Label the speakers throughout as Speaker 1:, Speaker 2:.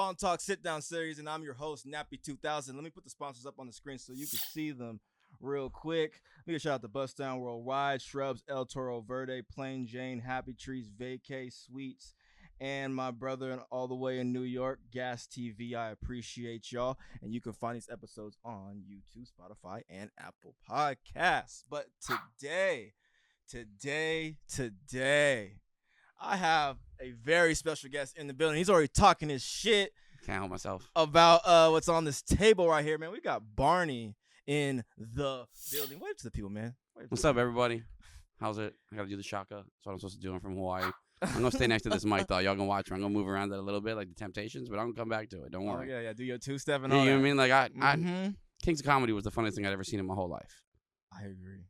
Speaker 1: Bong Talk Sit-Down Series, and I'm your host, Nappy 2000. Let me put the sponsors up on the screen so you can see them real quick. Let me shout out to Bust Down Worldwide, Shrubs, El Toro Verde, Plain Jane, Happy Trees, Vacay, Sweets, and my brother all the way in New York, Gas TV. I appreciate y'all. And you can find these episodes on YouTube, Spotify, and Apple Podcasts. But today, I have a very special guest in the building. He's already talking his shit.
Speaker 2: Can't help myself.
Speaker 1: About what's on this table right here, man. We got Barney in the building. Wave to the people, man.
Speaker 2: What's up, everybody? How's it? I gotta do the shaka. That's what I'm supposed to do. I'm from Hawaii. I'm gonna stay next to this mic though. Y'all gonna watch me. I'm gonna move around it a little bit like the Temptations, but I'm gonna come back to it. Don't worry.
Speaker 1: Oh, yeah. Do your two-step and
Speaker 2: Yeah,
Speaker 1: all
Speaker 2: you know
Speaker 1: that.
Speaker 2: what I mean? Like I Kings of Comedy was the funniest thing I'd ever seen in my whole life.
Speaker 1: I agree.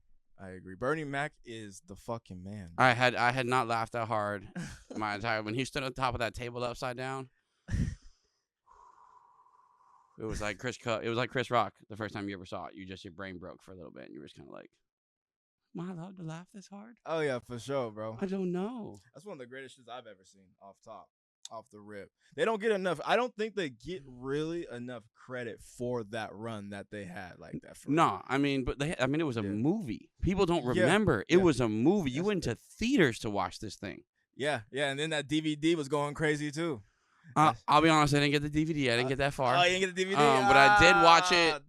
Speaker 1: Bernie Mac is the fucking man.
Speaker 2: I had not laughed that hard my entire when he stood on top of that table upside down. It was like Chris Rock the first time you ever saw it. Your brain broke for a little bit and you were just kind of like, am I allowed to laugh this hard?
Speaker 1: Oh yeah, for sure, bro.
Speaker 2: I don't know.
Speaker 1: That's one of the greatest shits I've ever seen off the rip. They don't get enough. I don't think they get really enough credit for that run that they had like that.
Speaker 2: No, I mean, it was a movie. People don't remember. It was a movie. You went to theaters to watch this thing.
Speaker 1: Yeah, and then that DVD was going crazy too.
Speaker 2: I'll be honest, I didn't get the DVD. I didn't get that far.
Speaker 1: Oh, you didn't get the DVD?
Speaker 2: But I did watch it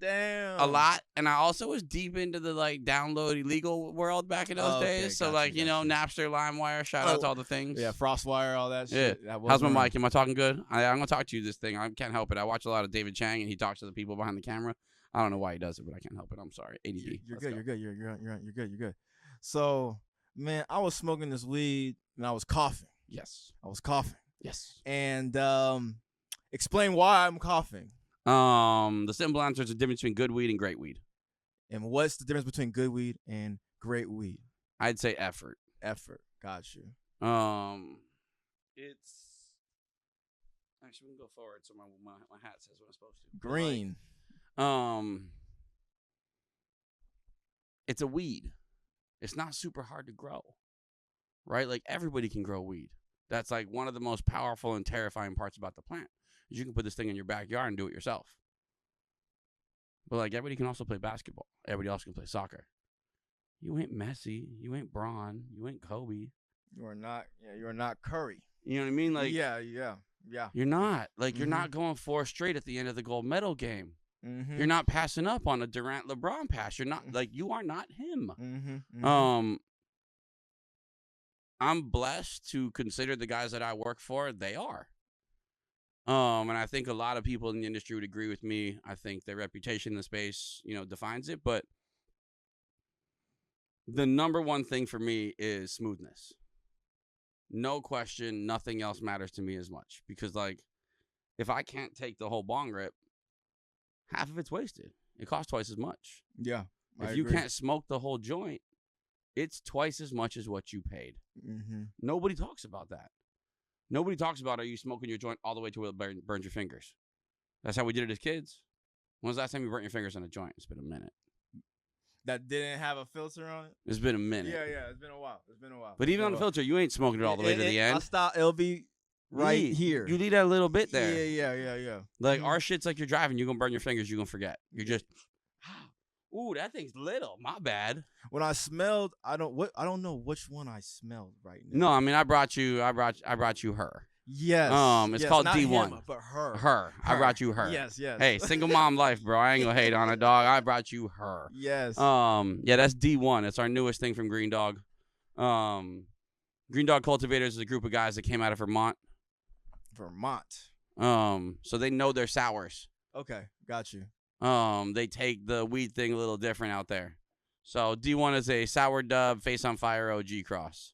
Speaker 1: a
Speaker 2: lot, and I also was deep into the download illegal world back in those days. So
Speaker 1: gotcha.
Speaker 2: Napster, LimeWire, shout out to all the things.
Speaker 1: Yeah, FrostWire, all that shit.
Speaker 2: Yeah. How's my mic? Am I talking good? I'm gonna talk to you this thing. I can't help it. I watch a lot of David Chang, and he talks to the people behind the camera. I don't know why he does it, but I can't help it. I'm sorry. ADD.
Speaker 1: You're good. So, man, I was smoking this weed and I was coughing.
Speaker 2: Yes.
Speaker 1: I was coughing.
Speaker 2: Yes.
Speaker 1: And explain why I'm coughing.
Speaker 2: The simple answer is the difference between good weed and great weed.
Speaker 1: And what's the difference between good weed and great weed?
Speaker 2: I'd say effort.
Speaker 1: Got you.
Speaker 2: It's actually we can go forward so my hat says what I'm supposed to.
Speaker 1: Green.
Speaker 2: It's a weed. It's not super hard to grow, right? Like everybody can grow weed. That's like one of the most powerful and terrifying parts about the plant. Is you can put this thing in your backyard and do it yourself. But like everybody can also play basketball. Everybody else can play soccer. You ain't Messi. You ain't Braun. You ain't Kobe.
Speaker 1: You are not. Yeah, you are not Curry.
Speaker 2: You know what I mean? Like
Speaker 1: yeah.
Speaker 2: You're not. Like you're not going 4 straight at the end of the gold medal game.
Speaker 1: Mm-hmm.
Speaker 2: You're not passing up on a Durant LeBron pass. You're not like you are not him.
Speaker 1: Mm-hmm.
Speaker 2: I'm blessed to consider the guys that I work for, they are. And I think a lot of people in the industry would agree with me. I think their reputation in the space, defines it. But the number one thing for me is smoothness. No question, nothing else matters to me as much. Because, if I can't take the whole bong rip, half of it's wasted. It costs twice as much.
Speaker 1: Yeah.
Speaker 2: If you can't smoke the whole joint, it's twice as much as what you paid.
Speaker 1: Mm-hmm.
Speaker 2: Nobody talks about that. Nobody talks about, are you smoking your joint all the way to where it burns your fingers? That's how we did it as kids. When was the last time you burnt your fingers on a joint? It's been a minute.
Speaker 1: That didn't have a filter on it?
Speaker 2: It's been a minute.
Speaker 1: Yeah. It's been a while.
Speaker 2: But even on the filter, you ain't smoking it all the way to the end.
Speaker 1: I'll stop. It'll be right here.
Speaker 2: You need that little bit there.
Speaker 1: Yeah.
Speaker 2: Like, our shit's like you're driving. You're going to burn your fingers. You're going to forget. You're just... Ooh, that thing's little. My bad.
Speaker 1: When I smelled, I don't know which one I smelled right now.
Speaker 2: No, I mean I brought you her.
Speaker 1: Yes.
Speaker 2: It's called
Speaker 1: not
Speaker 2: D1.
Speaker 1: Him, but her.
Speaker 2: Her. I brought you her.
Speaker 1: Yes.
Speaker 2: Hey, single mom life, bro. I ain't gonna hate on a dog. I brought you her.
Speaker 1: Yes.
Speaker 2: Yeah, that's D1. It's our newest thing from Green Dog. Green Dog Cultivators is a group of guys that came out of Vermont. So they know their sours.
Speaker 1: Okay, got you.
Speaker 2: They take the weed thing a little different out there. So D1 is a sour dub face on fire OG cross.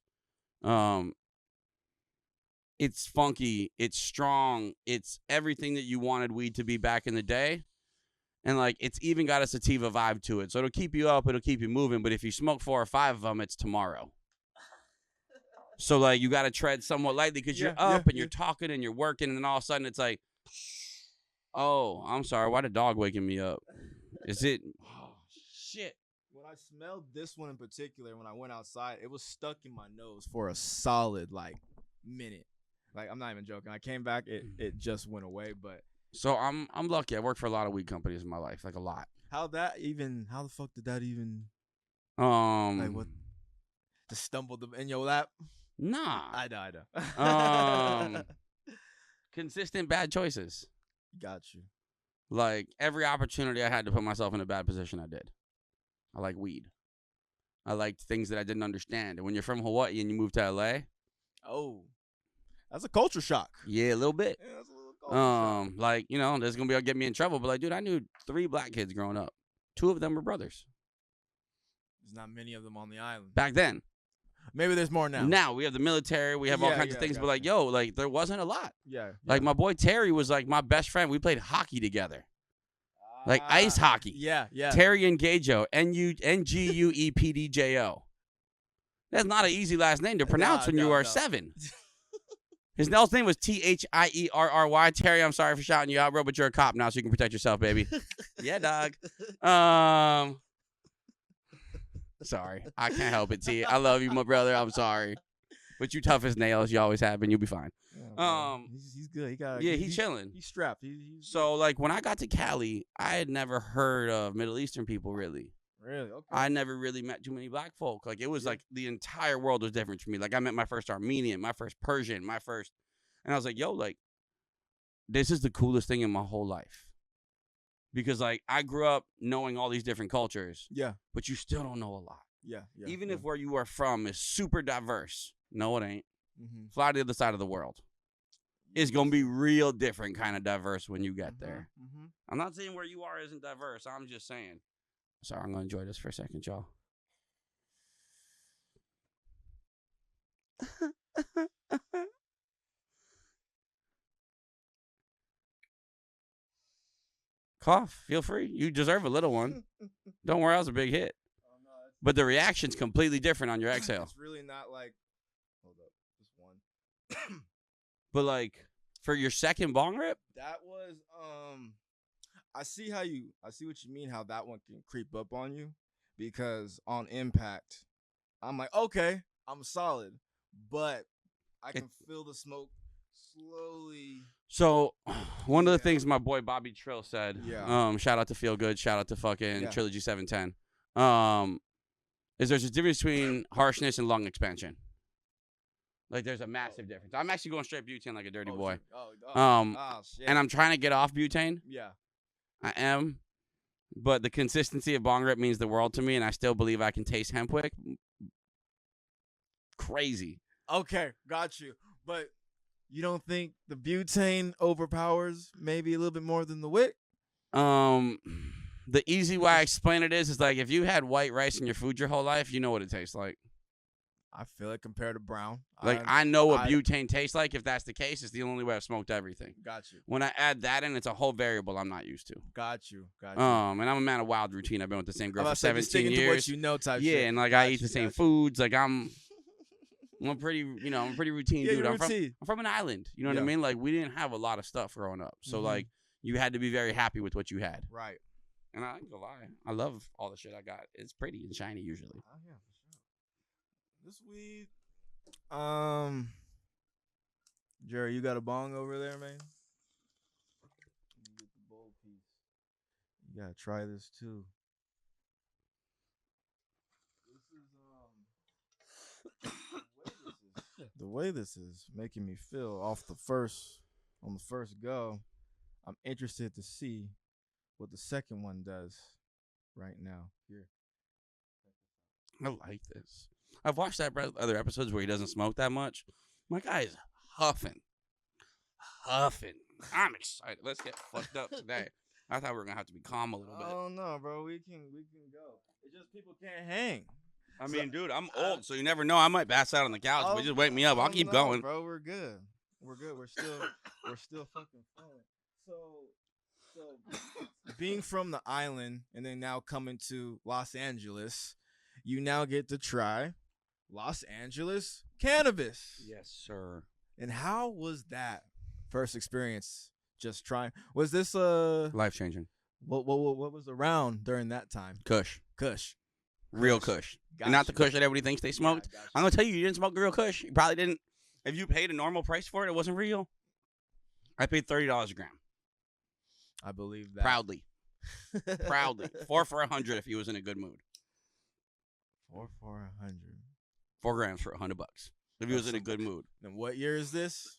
Speaker 2: It's funky, it's strong, it's everything that you wanted weed to be back in the day. And it's even got a sativa vibe to it. So it'll keep you up, it'll keep you moving, but if you smoke 4 or 5 of them, it's tomorrow. So you got to tread somewhat lightly because you're up and you're talking and you're working, and then all of a sudden it's like, oh, I'm sorry. Why the dog waking me up? Is it? Oh, shit.
Speaker 1: When I smelled this one in particular, when I went outside, it was stuck in my nose for a solid minute. Like, I'm not even joking. I came back, it just went away. But
Speaker 2: So I'm lucky. I worked for a lot of weed companies in my life, like a lot.
Speaker 1: how the fuck did that even, like, what, just stumbled in your lap?
Speaker 2: Nah.
Speaker 1: I know.
Speaker 2: Consistent bad choices.
Speaker 1: Got you.
Speaker 2: Like, every opportunity I had to put myself in a bad position, I did. I like weed. I liked things that I didn't understand. And when you're from Hawaii and you move to LA,
Speaker 1: Oh, that's a culture shock.
Speaker 2: yeah, a little bit.
Speaker 1: Yeah, that's a little culture shock.
Speaker 2: Like, you know, there's gonna get me in trouble. But like, dude, I knew 3 black kids growing up. 2 of them were brothers.
Speaker 1: There's not many of them on the island.
Speaker 2: Back then.
Speaker 1: Maybe there's more now.
Speaker 2: Now we have the military, we have all kinds of things, but like, yo, like there wasn't a lot.
Speaker 1: Yeah.
Speaker 2: Like my boy Terry was like my best friend. We played hockey together. Like ice hockey.
Speaker 1: Yeah.
Speaker 2: Terry Ngajo, Nguepdjo. That's not an easy last name to pronounce when you are 7. His name was Thierry. Terry, I'm sorry for shouting you out, bro, but you're a cop now, so you can protect yourself, baby. Yeah, dog. Sorry. I can't help it, T. I love you, my brother. I'm sorry. But you tough as nails. You always have been. You'll be fine.
Speaker 1: Yeah, he's good.
Speaker 2: He's chilling.
Speaker 1: He's strapped.
Speaker 2: So, like, when I got to Cali, I had never heard of Middle Eastern people, really.
Speaker 1: Really? Okay.
Speaker 2: I never really met too many black folk. Like, it was like the entire world was different for me. Like, I met my first Armenian, my first Persian, and I was like, yo, like, this is the coolest thing in my whole life. Because, like, I grew up knowing all these different cultures.
Speaker 1: Yeah.
Speaker 2: But you still don't know a lot.
Speaker 1: Yeah.
Speaker 2: Even if where you are from is super diverse. No, it ain't.
Speaker 1: Mm-hmm.
Speaker 2: Fly to the other side of the world. It's going to be real different kind of diverse when you get there.
Speaker 1: Mm-hmm.
Speaker 2: I'm not saying where you are isn't diverse. I'm just saying. Sorry, I'm going to enjoy this for a second, y'all. Cough. Feel free. You deserve a little one. Don't worry, that was a big hit. Oh, no, but the reaction's completely different on your exhale.
Speaker 1: It's really not like... Hold up. Just one.
Speaker 2: But, like, for your second bong rip?
Speaker 1: That was... I see what you mean, how that one can creep up on you. Because on impact, I'm like, okay, I'm solid. But I can feel the smoke slowly...
Speaker 2: So, one of the things my boy Bobby Trill said, shout out to Feel Good, shout out to fucking Trilogy 710, is there's a difference between harshness and lung expansion. Like, there's a massive difference. I'm actually going straight butane like a dirty boy.
Speaker 1: Shit.
Speaker 2: And I'm trying to get off butane.
Speaker 1: Yeah.
Speaker 2: I am. But the consistency of bong rip means the world to me, and I still believe I can taste hemp wick. Crazy.
Speaker 1: Okay, got you. But... You don't think the butane overpowers maybe a little bit more than the wick?
Speaker 2: The easy way I explain it is like if you had white rice in your food your whole life, you know what it tastes like.
Speaker 1: I feel it compared to brown.
Speaker 2: Like I know what butane tastes like. If that's the case, it's the only way I've smoked everything.
Speaker 1: Got you.
Speaker 2: When I add that in, it's a whole variable I'm not used to.
Speaker 1: Got you.
Speaker 2: And I'm a man of wild routine. I've been with the same girl for 17 years.
Speaker 1: To what you know type
Speaker 2: shit. And like I eat the same foods. Like I'm a pretty routine dude. I'm from an island. You know what I mean? Like, we didn't have a lot of stuff growing up. So, like, you had to be very happy with what you had.
Speaker 1: Right.
Speaker 2: And I ain't gonna lie. I love all the shit I got. It's pretty and shiny usually.
Speaker 1: Oh, yeah, for sure. This weed, Jerry, you got a bong over there, man? Let me get the bowl piece. You gotta try this, too. The way this is making me feel on the first go, I'm interested to see what the second one does right now. Here.
Speaker 2: I like this. I've watched other episodes where he doesn't smoke that much. My guy is huffing. I'm excited. Let's get fucked up today. I thought we were gonna have to be calm a little bit.
Speaker 1: Oh no, bro, we can go. It's just people can't hang.
Speaker 2: I mean, dude, I'm old, so you never know. I might pass out on the couch, but just wake me up. I'll keep going.
Speaker 1: Bro, we're good. We're still fucking flowing. So being from the island and then now coming to Los Angeles, you now get to try Los Angeles cannabis.
Speaker 2: Yes, sir.
Speaker 1: And how was that first experience? Just trying. Was this life
Speaker 2: changing?
Speaker 1: What was around during that time?
Speaker 2: Kush. Real Kush.
Speaker 1: Gotcha.
Speaker 2: Not the Kush that everybody thinks they smoked. I'm going to tell you, you didn't smoke real Kush. You probably didn't. If you paid a normal price for it, it wasn't real. I paid $30 a gram.
Speaker 1: I believe that.
Speaker 2: Proudly. 4 for $100 if he was in a good mood.
Speaker 1: 4 for $100.
Speaker 2: 4 grams for $100 if he was in a good mood.
Speaker 1: And what year is this?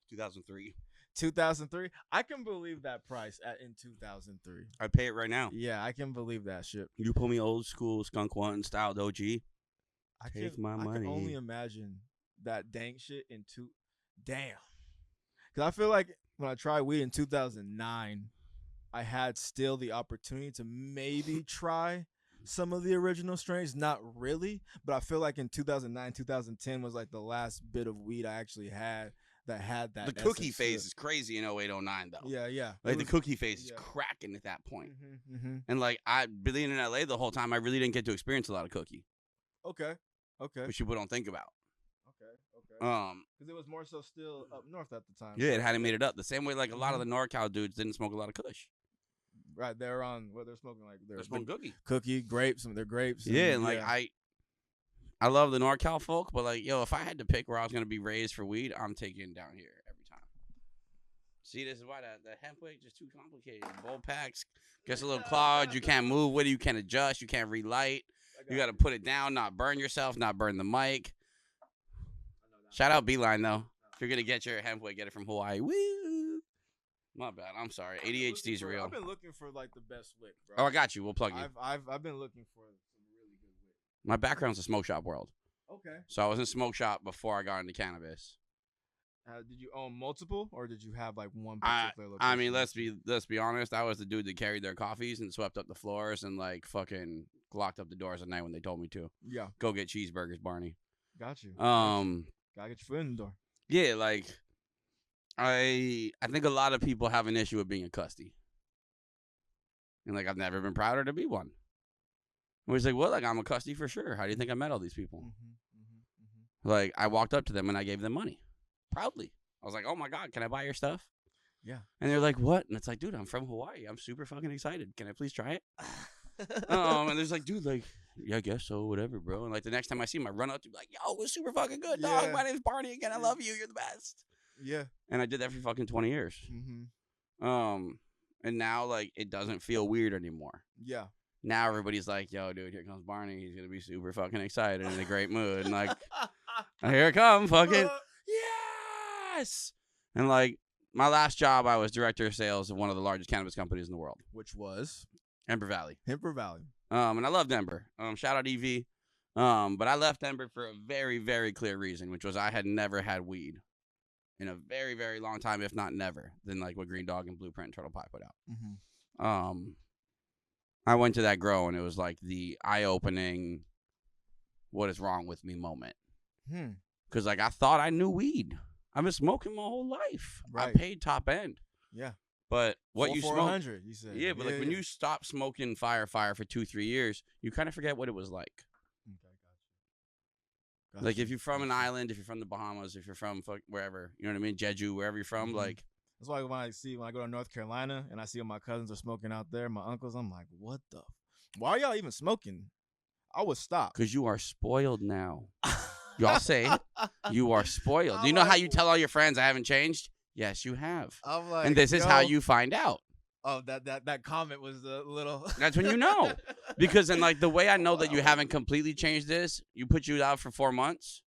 Speaker 2: 2003.
Speaker 1: 2003. I can believe that price in 2003.
Speaker 2: I'd pay it right now.
Speaker 1: Yeah, I can believe that shit.
Speaker 2: You pull me old school Skunk One styled OG. Take my money.
Speaker 1: I can only imagine that dank shit in damn. Because I feel like when I tried weed in 2009, I had still the opportunity to maybe try some of the original strains. Not really, but I feel like in 2009, 2010 was like the last bit of weed I actually had that. The
Speaker 2: cookie phase is crazy in 08, 09 though.
Speaker 1: Yeah.
Speaker 2: Like the cookie phase is cracking at that point.
Speaker 1: Mm-hmm.
Speaker 2: And like being in LA the whole time, I really didn't get to experience a lot of cookie.
Speaker 1: Okay.
Speaker 2: Which people don't think about.
Speaker 1: Okay. Because it was more so still up north at the time.
Speaker 2: Yeah, it hadn't made it up. The same way like a lot of the NorCal dudes didn't smoke a lot of kush.
Speaker 1: Right, they're on what they're smoking like
Speaker 2: they're smoking
Speaker 1: cookie grapes, some of their grapes.
Speaker 2: Yeah, and like I love the NorCal folk, but like if I had to pick where I was gonna be raised for weed, I'm taking down here every time. See, this is why the hemp weight just too complicated. Bowl packs gets a little clogged. You can't move with it. You can't adjust. You can't relight. You got to put it down, not burn yourself, not burn the mic. Shout out Beeline, though. If you're going to get your hemp weight, get it from Hawaii. Woo! My bad. I'm sorry. ADHD's real.
Speaker 1: I've been looking for, like, the best wick, bro.
Speaker 2: Oh, I got you. We'll plug you.
Speaker 1: I've been looking for some really good wick.
Speaker 2: My background's a smoke shop world.
Speaker 1: Okay.
Speaker 2: So I was in smoke shop before I got into cannabis.
Speaker 1: Did you own multiple, or did you have, like, one particular location?
Speaker 2: I mean, let's be honest. I was the dude that carried their coffees and swept up the floors and, like, fucking locked up the doors at night when they told me to.
Speaker 1: Yeah.
Speaker 2: Go get cheeseburgers, Barney.
Speaker 1: Got you.
Speaker 2: Gotta
Speaker 1: get your foot in the door.
Speaker 2: Yeah, like I think a lot of people have an issue with being a custy. And like I've never been prouder to be one. I was like, well, like I'm a custy for sure. How do you think I met all these people? Like I walked up to them and I gave them money. Proudly. I was like, oh my God, can I buy your stuff?
Speaker 1: Yeah.
Speaker 2: And they're like, what? And it's like, dude, I'm from Hawaii. I'm super fucking excited. Can I please try it? And there's like, dude, like, yeah, I guess so, whatever, bro. And like the next time I see him, I run up to be like, yo, it was super fucking good, dog.
Speaker 1: Yeah.
Speaker 2: My name's Barney again. I love you. You're the best.
Speaker 1: Yeah.
Speaker 2: And I did that for fucking 20 years. And now like it doesn't feel weird anymore.
Speaker 1: Yeah.
Speaker 2: Now everybody's like, yo, dude, here comes Barney. He's gonna be super fucking excited and in a great mood. And like, here it comes, fucking yes. And like my last job, I was director of sales of one of the largest cannabis companies in the world,
Speaker 1: which was
Speaker 2: Ember Valley.
Speaker 1: And
Speaker 2: I loved Ember. Shout out EV. But I left Ember for a very, very clear reason, which was I had never had weed in a very, very long time, if not never, than like what Green Dog and Blueprint and Turtle Pie put out. I went to that grow, and it was like the eye-opening, what is wrong with me moment. Because like I thought I knew weed. I've been smoking my whole life. Right. I paid top end.
Speaker 1: Yeah.
Speaker 2: But what you smoke,
Speaker 1: 100, you said.
Speaker 2: Yeah, but like when you stop smoking fire for 2-3 years, you kind of forget what it was like.
Speaker 1: Okay, gotcha.
Speaker 2: Like if you're from an island, if you're from the Bahamas, if you're from wherever, you know what I mean, Jeju, wherever you're from, like.
Speaker 1: That's why when I go to North Carolina and I see all my cousins are smoking out there, my uncles, I'm like, what the? Why are y'all even smoking? I would stop.
Speaker 2: Because you are spoiled now. Y'all say it. You are spoiled. Do you know how you tell all your friends I haven't changed? Yes, you have.
Speaker 1: I'm like,
Speaker 2: and this is how you find out.
Speaker 1: Oh, that comment was a little.
Speaker 2: That's when you know. Because then, like, the way I know that you haven't completely changed this, you put you out for 4 months.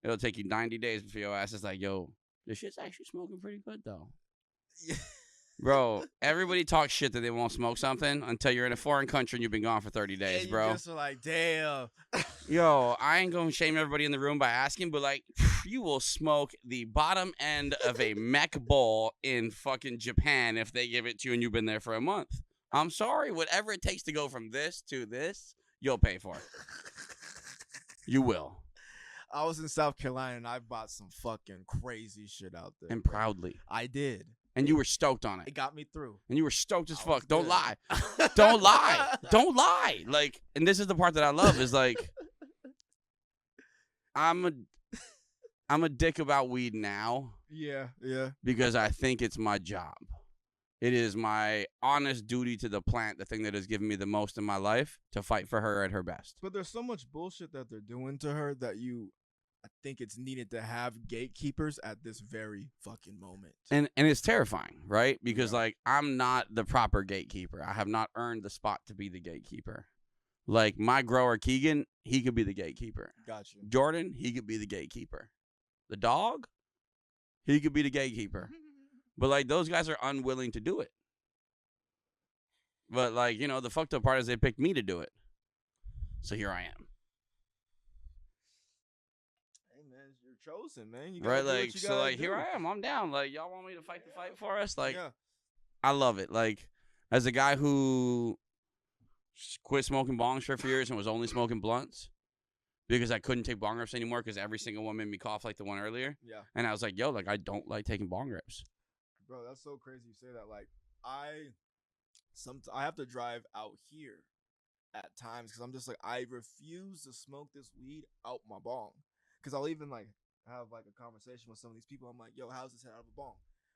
Speaker 2: It'll take you 90 days before your ass is like, yo, this shit's actually smoking pretty good, though. Bro, everybody talks shit that they won't smoke something until you're in a foreign country and you've been gone for 30 days,
Speaker 1: you
Speaker 2: bro.
Speaker 1: Just like, damn.
Speaker 2: Yo, I ain't gonna shame everybody in the room by asking, but like, you will smoke the bottom end of a mech bowl in fucking Japan if they give it to you and you've been there for a month. I'm sorry, whatever it takes to go from this to this, you'll pay for it. You will.
Speaker 1: I was in South Carolina and I bought some fucking crazy shit out there.
Speaker 2: And proudly.
Speaker 1: I did.
Speaker 2: And you were stoked on it.
Speaker 1: It got me through.
Speaker 2: And you were stoked as fuck. Don't lie. Don't lie. Don't lie. Like, and this is the part that I love is like, I'm a dick about weed now.
Speaker 1: Yeah.
Speaker 2: Because I think it's my job. It is my honest duty to the plant, the thing that has given me the most in my life, to fight for her at her best.
Speaker 1: But there's so much bullshit that they're doing to her that I think it's needed to have gatekeepers at this very fucking moment.
Speaker 2: And it's terrifying, right? Because
Speaker 1: Yeah.
Speaker 2: like I'm not the proper gatekeeper. I have not earned the spot to be the gatekeeper. Like my grower Keegan, he could be the gatekeeper.
Speaker 1: Gotcha.
Speaker 2: Jordan, he could be the gatekeeper. The dog, he could be the gatekeeper. But like those guys are unwilling to do it. But like, you know, the fucked up part is they picked me to do it. So here I am.
Speaker 1: Hey man, you're chosen, man. You
Speaker 2: Right,
Speaker 1: gotta do what
Speaker 2: like
Speaker 1: you
Speaker 2: so
Speaker 1: gotta
Speaker 2: like
Speaker 1: do.
Speaker 2: here I am. I'm down. Like y'all want me to fight the fight for us? Like
Speaker 1: yeah.
Speaker 2: I love it. Like as a guy who quit smoking bongs for a few years and was only smoking blunts because I couldn't take bong rips anymore because every single one made me cough like the one earlier.
Speaker 1: Yeah.
Speaker 2: And I was like, yo, like I don't like taking bong rips.
Speaker 1: Bro, that's so crazy you say that. Like I have to drive out here at times because I'm just like I refuse to smoke this weed out my bong. Because I'll even like have like a conversation with some of these people. I'm like, yo, how's this out of a bong?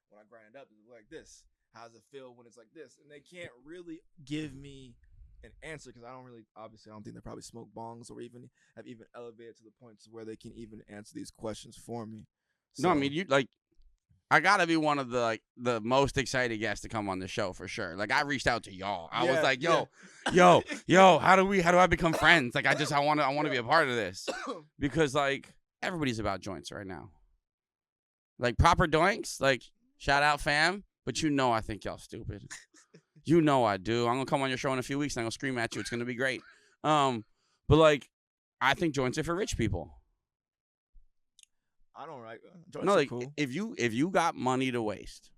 Speaker 1: When I grind it up, it's like this. How's it feel when it's like this? And they can't really give me an answer because I don't think they probably smoke bongs or even have even elevated to the point to where they can even answer these questions for me.
Speaker 2: No, I mean you like I gotta be one of the most excited guests to come on the show for sure. Like I reached out to y'all. I was like, yo, how do I become friends? Like I want to be a part of this because like everybody's about joints right now. Like proper doinks, like shout out fam, but you know I think y'all stupid. You know I do. I'm gonna come on your show in a few weeks and I'm gonna scream at you. It's gonna be great. But like I think joints are for rich people.
Speaker 1: I don't like
Speaker 2: No, like
Speaker 1: cool.
Speaker 2: if you got money to waste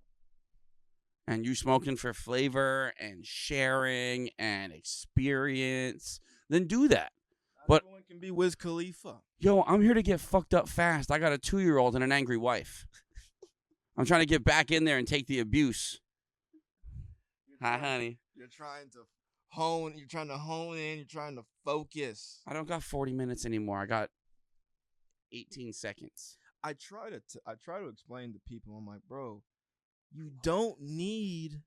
Speaker 2: and you smoking for flavor and sharing and experience, then do that. But
Speaker 1: everyone can be Wiz Khalifa.
Speaker 2: Yo, I'm here to get fucked up fast. I got a 2-year-old and an angry wife. I'm trying to get back in there and take the abuse. Hi, honey.
Speaker 1: You're trying to hone in, you're trying to focus.
Speaker 2: I don't got 40 minutes anymore. I got 18 seconds.
Speaker 1: I try to explain to people, I'm like, bro, you don't need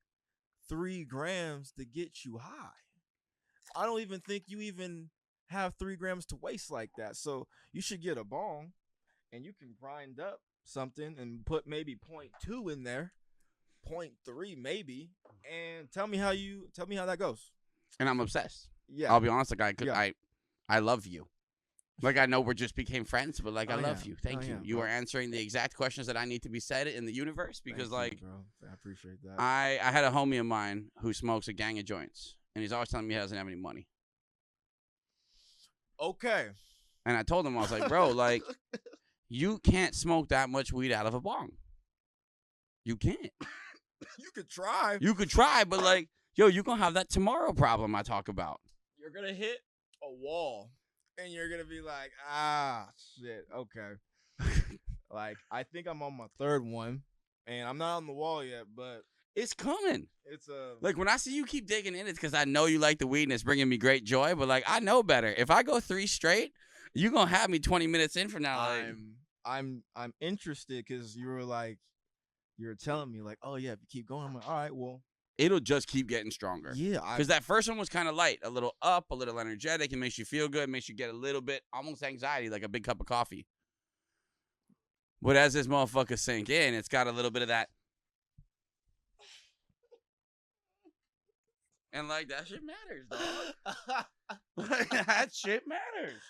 Speaker 1: 3 grams to get you high. I don't even think you even have 3 grams to waste like that. So you should get a bong and you can grind up something and put maybe 0.2 in there, 0.3 maybe, and tell me how that goes.
Speaker 2: And I'm obsessed.
Speaker 1: Yeah.
Speaker 2: I'll be honest, like I love you. Like I know we just became friends, but like I love you. Thank you. You are answering the exact questions that I need to be said in the universe because
Speaker 1: Thank you, bro. I appreciate that.
Speaker 2: I had a homie of mine who smokes a gang of joints, and he's always telling me he doesn't have any money.
Speaker 1: Okay.
Speaker 2: And I told him, I was like, bro, like you can't smoke that much weed out of a bong. You can't.
Speaker 1: You could try.
Speaker 2: You could try, but like, yo, you're gonna have that tomorrow problem I talk about.
Speaker 1: You're gonna hit a wall. And you're going to be like, shit, okay. Like, I think I'm on my 3rd one. And I'm not on the wall yet, but
Speaker 2: it's coming.
Speaker 1: It's
Speaker 2: like, when I see you keep digging in, it's because I know you like the weed and it's bringing me great joy. But, like, I know better. If I go 3 straight, you're going to have me 20 minutes in from now. Like,
Speaker 1: I'm interested because you were telling me, like, oh, yeah, if you keep going, I'm like, all right, well.
Speaker 2: It'll just keep getting stronger.
Speaker 1: Yeah.
Speaker 2: Because that first one was kind of light, a little up, a little energetic. It makes you feel good, makes you get a little bit, almost anxiety, like a big cup of coffee. But as this motherfucker sink in, it's got a little bit of that. And, like, that shit matters, dog. Like, that shit matters.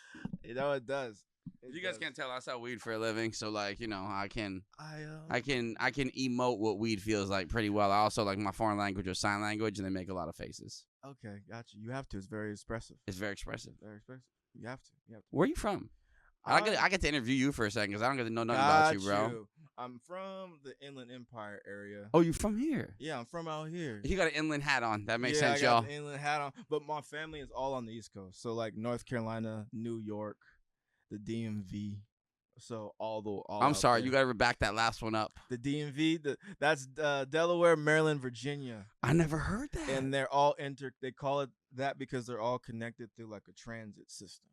Speaker 1: You know, it does.
Speaker 2: You guys can't tell I sell weed for a living, so like you know I can emote what weed feels like pretty well. I also like my foreign language or sign language, and they make a lot of faces.
Speaker 1: Okay, gotcha. You have to. It's very expressive.
Speaker 2: It's very expressive.
Speaker 1: Very expressive. You have to.
Speaker 2: Where are you from? I get to interview you for a second because I don't get to know nothing about you, bro.
Speaker 1: I'm from the Inland Empire area.
Speaker 2: Oh, you from here?
Speaker 1: Yeah, I'm from out here.
Speaker 2: You got an inland hat on. That makes sense,
Speaker 1: I got
Speaker 2: y'all.
Speaker 1: the inland hat on, but my family is all on the East Coast. So like North Carolina, New York, the DMV. So all
Speaker 2: I'm sorry,
Speaker 1: there.
Speaker 2: you gotta back that last one up.
Speaker 1: The DMV, that's Delaware, Maryland, Virginia.
Speaker 2: I never heard that.
Speaker 1: And they're all they call it that because they're all connected through like a transit system.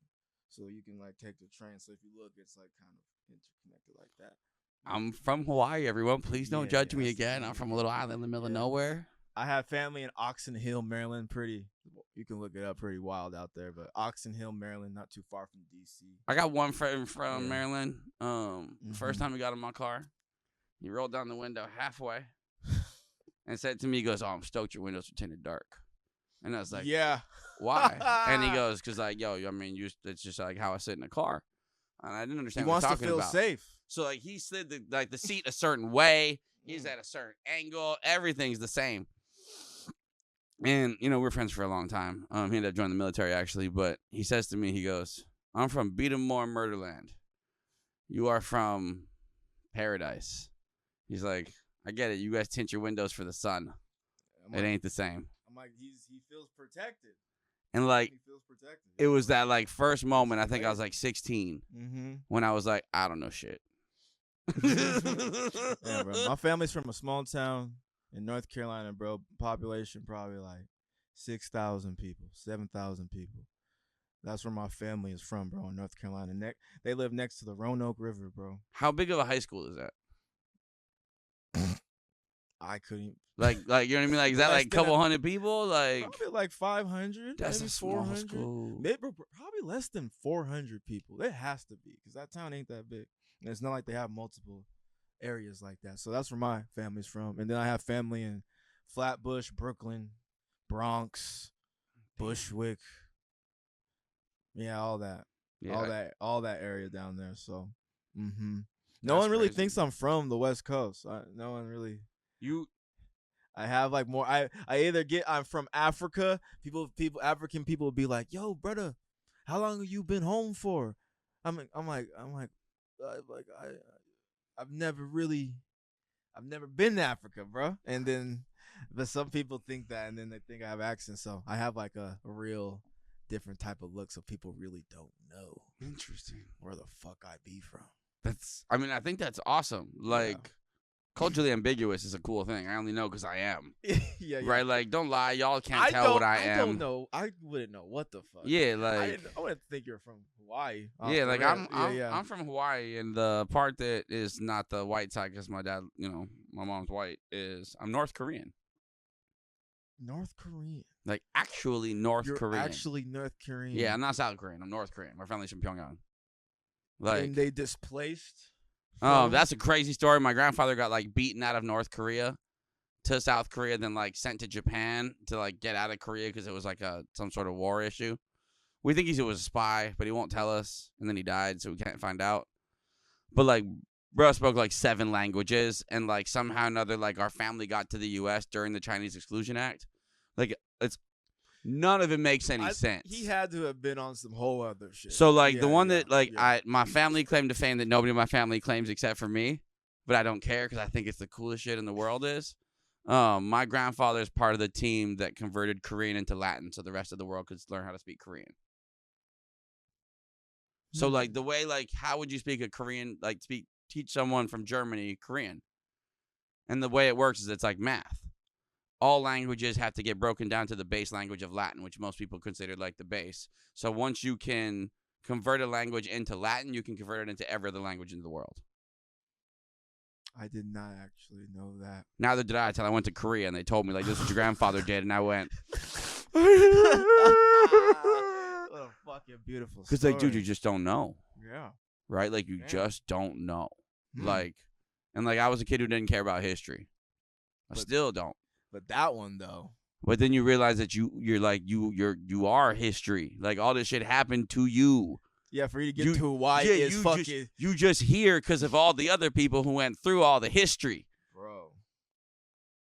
Speaker 1: So you can like take the train. So if you look, it's like kind of interconnected like that.
Speaker 2: I'm from Hawaii, everyone. Please don't judge me again. I'm from a little island in the middle of nowhere.
Speaker 1: I have family in Oxon Hill, Maryland. You can look it up. Pretty wild out there, but Oxon Hill, Maryland, not too far from DC.
Speaker 2: I got one friend from
Speaker 1: Yeah.
Speaker 2: Maryland. The first time he got in my car, he rolled down the window halfway and said to me, he goes, "Oh, I'm stoked your windows are tinted dark." And I was like,
Speaker 1: yeah.
Speaker 2: Why? And he goes, because like, yo, I mean, it's just like how I sit in a car. And I didn't understand what he was talking about.
Speaker 1: He wants to feel safe.
Speaker 2: So like he slid the seat a certain way. He's at a certain angle. Everything's the same. And, you know, we're friends for a long time. He ended up joining the military, actually. But he says to me, he goes, "I'm from Beatamore, Murderland. You are from Paradise." He's like, "I get it. You guys tint your windows for the sun. It ain't the same."
Speaker 1: I'm like, he feels protected.
Speaker 2: And like,
Speaker 1: he feels protected.
Speaker 2: it was that like first moment. I think I was like 16 when I was like, I don't know shit.
Speaker 1: Yeah, bro. My family's from a small town in North Carolina, bro. Population probably like 6,000 people, 7,000 people. That's where my family is from, bro, in North Carolina. They live next to the Roanoke River, bro.
Speaker 2: How big of a high school is that?
Speaker 1: I couldn't.
Speaker 2: Like you know what I mean? Like, is that like a couple hundred people? Like,
Speaker 1: probably like 500.
Speaker 2: That's
Speaker 1: maybe
Speaker 2: a small
Speaker 1: 400.
Speaker 2: school.
Speaker 1: Maybe probably less than 400 people. It has to be because that town ain't that big. And it's not like they have multiple areas like that. So that's where my family's from. And then I have family in Flatbush, Brooklyn, Bronx, Bushwick. Yeah, all that.
Speaker 2: Yeah.
Speaker 1: All that area down there. So, no
Speaker 2: That's
Speaker 1: one really
Speaker 2: crazy.
Speaker 1: thinks I'm from the West Coast. No one really. I have like more. I'm from Africa. African people will be like, "Yo, brother, how long have you been home for?" I'm like, I've never been to Africa, bro. And then, but some people think that, and then they think I have accent. So I have like a real different type of look, so people really don't know.
Speaker 2: Interesting.
Speaker 1: Where the fuck I be from?
Speaker 2: I think that's awesome. Like, culturally ambiguous is a cool thing. I only know because I am.
Speaker 1: Yeah.
Speaker 2: Right? Like, don't lie. Y'all can't tell what I am.
Speaker 1: I don't know. I wouldn't know what the fuck.
Speaker 2: Yeah, like,
Speaker 1: I wouldn't think you're from Hawaii.
Speaker 2: yeah, like I'm from Hawaii, and the part that is not the white side, because my dad, my mom's white, is I'm North Korean.
Speaker 1: North Korean.
Speaker 2: Like, actually North
Speaker 1: You're
Speaker 2: Korean.
Speaker 1: actually North Korean.
Speaker 2: Yeah, I'm not South Korean. I'm North Korean. My family's from Pyongyang. Like,
Speaker 1: and they displaced.
Speaker 2: Oh, that's a crazy story. My grandfather got like beaten out of North Korea to South Korea, then like sent to Japan to like get out of Korea because it was like some sort of war issue. We think he was a spy, but he won't tell us. And then he died, so we can't find out. But like, bro spoke like 7 languages, and like somehow or another, like our family got to the U.S. during the Chinese Exclusion Act. Like, none of it makes any sense.
Speaker 1: He had to have been on some whole other shit.
Speaker 2: So like the one that like my family claimed to fame that nobody in my family claims except for me, but I don't care because I think it's the coolest shit in the world is. My grandfather is part of the team that converted Korean into Latin, so the rest of the world could learn how to speak Korean. So like the way, like, how would you speak a Korean, like teach someone from Germany Korean? And the way it works is it's like math. All languages have to get broken down to the base language of Latin, which most people consider like the base. So once you can convert a language into Latin, you can convert it into every other language in the world.
Speaker 1: I did not actually know that.
Speaker 2: Neither did I until I went to Korea and they told me, like, this is what your grandfather did. And I went,
Speaker 1: what a fucking beautiful story.
Speaker 2: because, like, dude, you just don't know.
Speaker 1: Yeah.
Speaker 2: Right? Like, you just don't know. Like, and like, I was a kid who didn't care about history. I still don't.
Speaker 1: But that one though.
Speaker 2: But then you realize that you are history. Like, all this shit happened to you.
Speaker 1: Yeah, for you to get to Hawaii is fucking.
Speaker 2: You just here because of all the other people who went through all the history.
Speaker 1: Bro.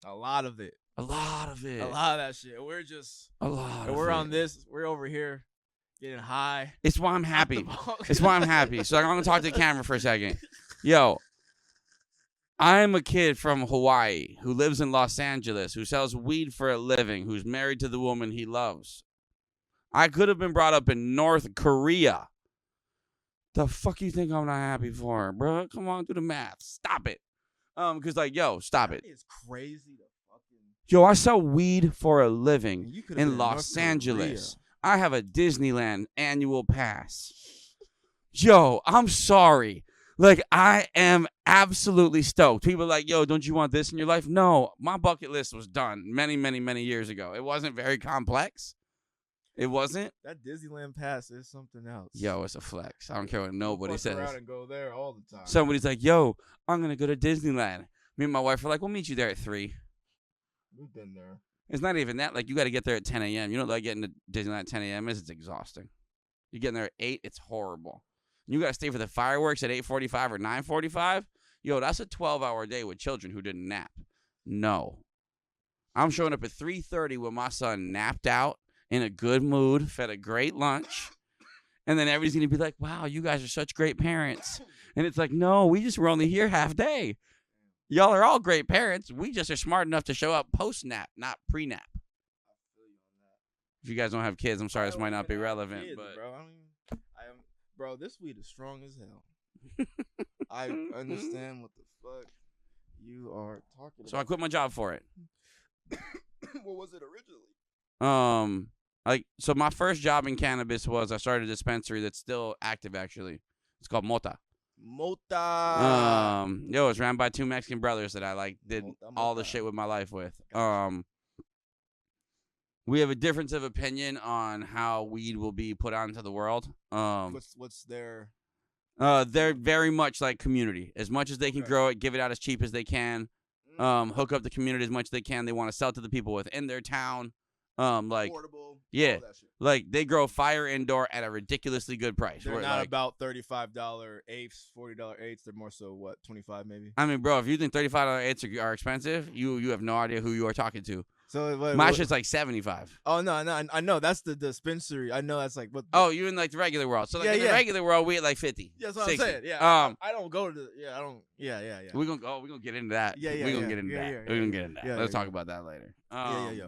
Speaker 1: A lot of it.
Speaker 2: A lot of it.
Speaker 1: A lot of that shit. We're just.
Speaker 2: A lot.
Speaker 1: And we're on this. We're over here getting high.
Speaker 2: It's why I'm happy. It's why I'm happy. So I'm gonna talk to the camera for a second. Yo. I'm a kid from Hawaii who lives in Los Angeles, who sells weed for a living, who's married to the woman he loves. I could have been brought up in North Korea. The fuck you think I'm not happy for, bro? Come on, do the math. Stop it. Because like, yo, stop it.
Speaker 1: It's crazy to fucking.
Speaker 2: Yo, I sell weed for a living in Los
Speaker 1: North
Speaker 2: Angeles. I have a Disneyland annual pass. Yo, I'm sorry. Like, I am absolutely stoked. People are like, yo, don't you want this in your life? No, my bucket list was done many, many, many years ago. It wasn't very complex. It wasn't.
Speaker 1: That Disneyland pass is something else.
Speaker 2: Yo, it's a flex. I don't care what nobody
Speaker 1: fuck around
Speaker 2: says.
Speaker 1: and go there all the time.
Speaker 2: Somebody's like, yo, I'm going to go to Disneyland. Me and my wife are like, we'll meet you there at 3.
Speaker 1: We've been there.
Speaker 2: It's not even that. Like, you got to get there at 10 a.m. You know, like getting to Disneyland at 10 a.m. is? It's exhausting. You're getting there at 8. It's horrible. You got to stay for the fireworks at 8:45 or 9:45. Yo, that's a 12-hour day with children who didn't nap. No. I'm showing up at 3:30 when my son napped out, in a good mood, fed a great lunch, and then everybody's going to be like, wow, you guys are such great parents. And it's like, no, we just were only here half day. Y'all are all great parents. We just are smart enough to show up post-nap, not pre-nap. If you guys don't have kids, I'm sorry, this might not be relevant.
Speaker 1: Kids,
Speaker 2: but
Speaker 1: bro, this weed is strong as hell. I understand what the fuck you are talking about.
Speaker 2: So I quit my job for it.
Speaker 1: What was it originally?
Speaker 2: So my first job in cannabis was I started a dispensary that's still active, actually. It's called Mota. It's ran by 2 Mexican brothers that I did all the shit with my life with. We have a difference of opinion on how weed will be put out into the world.
Speaker 1: What's their?
Speaker 2: They're very much like community. As much as they can grow it, give it out as cheap as they can. Hook up the community as much as they can. They want to sell to the people within their town.
Speaker 1: Affordable.
Speaker 2: Yeah,
Speaker 1: all that shit.
Speaker 2: like they grow fire indoor at a ridiculously good price.
Speaker 1: They're not about $35 eighths, $40 eighths. They're more so what, 25 maybe.
Speaker 2: I mean, bro, if you think $35 eighths are expensive, you have no idea who you are talking to.
Speaker 1: So
Speaker 2: my shit's like 75.
Speaker 1: Oh no, I know that's the dispensary. I know that's like what.
Speaker 2: Oh, you in like the regular world? So like in the regular world, we at like 50.
Speaker 1: Yeah, that's what
Speaker 2: 60.
Speaker 1: I'm saying. Yeah. I don't go to the. Yeah, I don't. Yeah.
Speaker 2: We're gonna get into that.
Speaker 1: Yeah.
Speaker 2: We're gonna get into that. We're gonna get into that. Let's talk about that later.
Speaker 1: Yeah.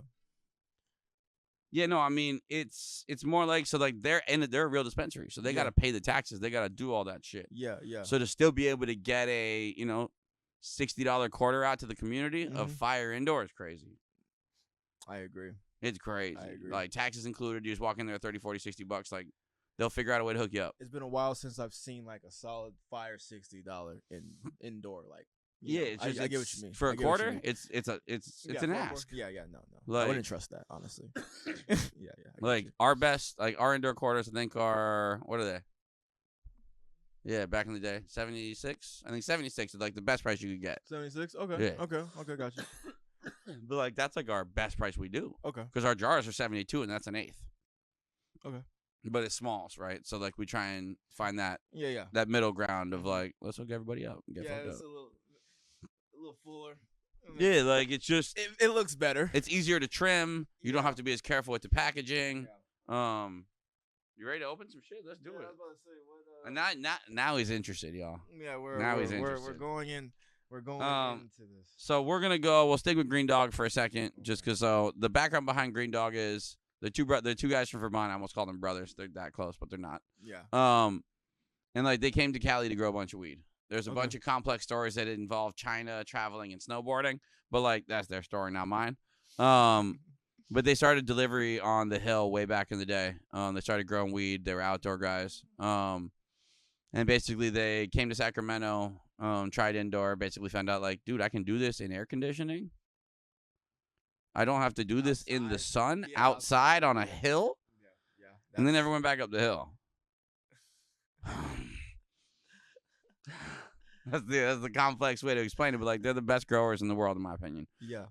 Speaker 2: Yeah, no, I mean it's more like they're a real dispensary, so they gotta pay the taxes, they gotta do all that shit.
Speaker 1: Yeah.
Speaker 2: So to still be able to get a $60 quarter out to the community of fire indoor is crazy.
Speaker 1: I agree.
Speaker 2: It's crazy.
Speaker 1: I agree.
Speaker 2: Like taxes included, you just walk in there $30, $40, $60. Like they'll figure out a way to hook you up.
Speaker 1: It's been a while since I've seen like a solid fire $60 indoor like.
Speaker 2: It's just,
Speaker 1: I get what you mean.
Speaker 2: For a quarter, it's an ask.
Speaker 1: Yeah, no.
Speaker 2: Like,
Speaker 1: I wouldn't trust that, honestly. Yeah.
Speaker 2: Like our best, like our indoor quarters, I think are, what are they? Yeah, back in the day, 76. I think 76 is like the best price you could get.
Speaker 1: 76. Okay.
Speaker 2: Yeah.
Speaker 1: Okay. Gotcha.
Speaker 2: But like that's like our best price we do.
Speaker 1: Okay.
Speaker 2: Because our jars are 72, and that's an eighth.
Speaker 1: Okay.
Speaker 2: But it's smalls, right? So like we try and find that that middle ground of like let's hook everybody up and get fucked up.
Speaker 1: It's a little fuller.
Speaker 2: Yeah, like it's just
Speaker 1: it looks better.
Speaker 2: It's easier to trim. You don't have to be as careful with the packaging.
Speaker 1: Yeah.
Speaker 2: You ready to open some shit? Let's do it.
Speaker 1: I was about to say,
Speaker 2: And now he's interested, y'all.
Speaker 1: Yeah, we're going in. We're going into this.
Speaker 2: So we're gonna go. We'll stick with Green Dog for a second, just because. So the background behind Green Dog is the two guys from Vermont. I almost called them brothers. They're that close, but they're not.
Speaker 1: Yeah.
Speaker 2: And like they came to Cali to grow a bunch of weed. There's a bunch of complex stories that involve China, traveling, and snowboarding. But like that's their story, not mine. But they started delivery on the hill way back in the day. They started growing weed. They were outdoor guys. And basically they came to Sacramento, tried indoor, basically found out like, dude, I can do this in air conditioning. I don't have to do this in the sun outside on a hill.
Speaker 1: Yeah.
Speaker 2: And they never went back up the hill. That's the complex way to explain it, but like they're the best growers in the world, in my opinion.
Speaker 1: Yeah.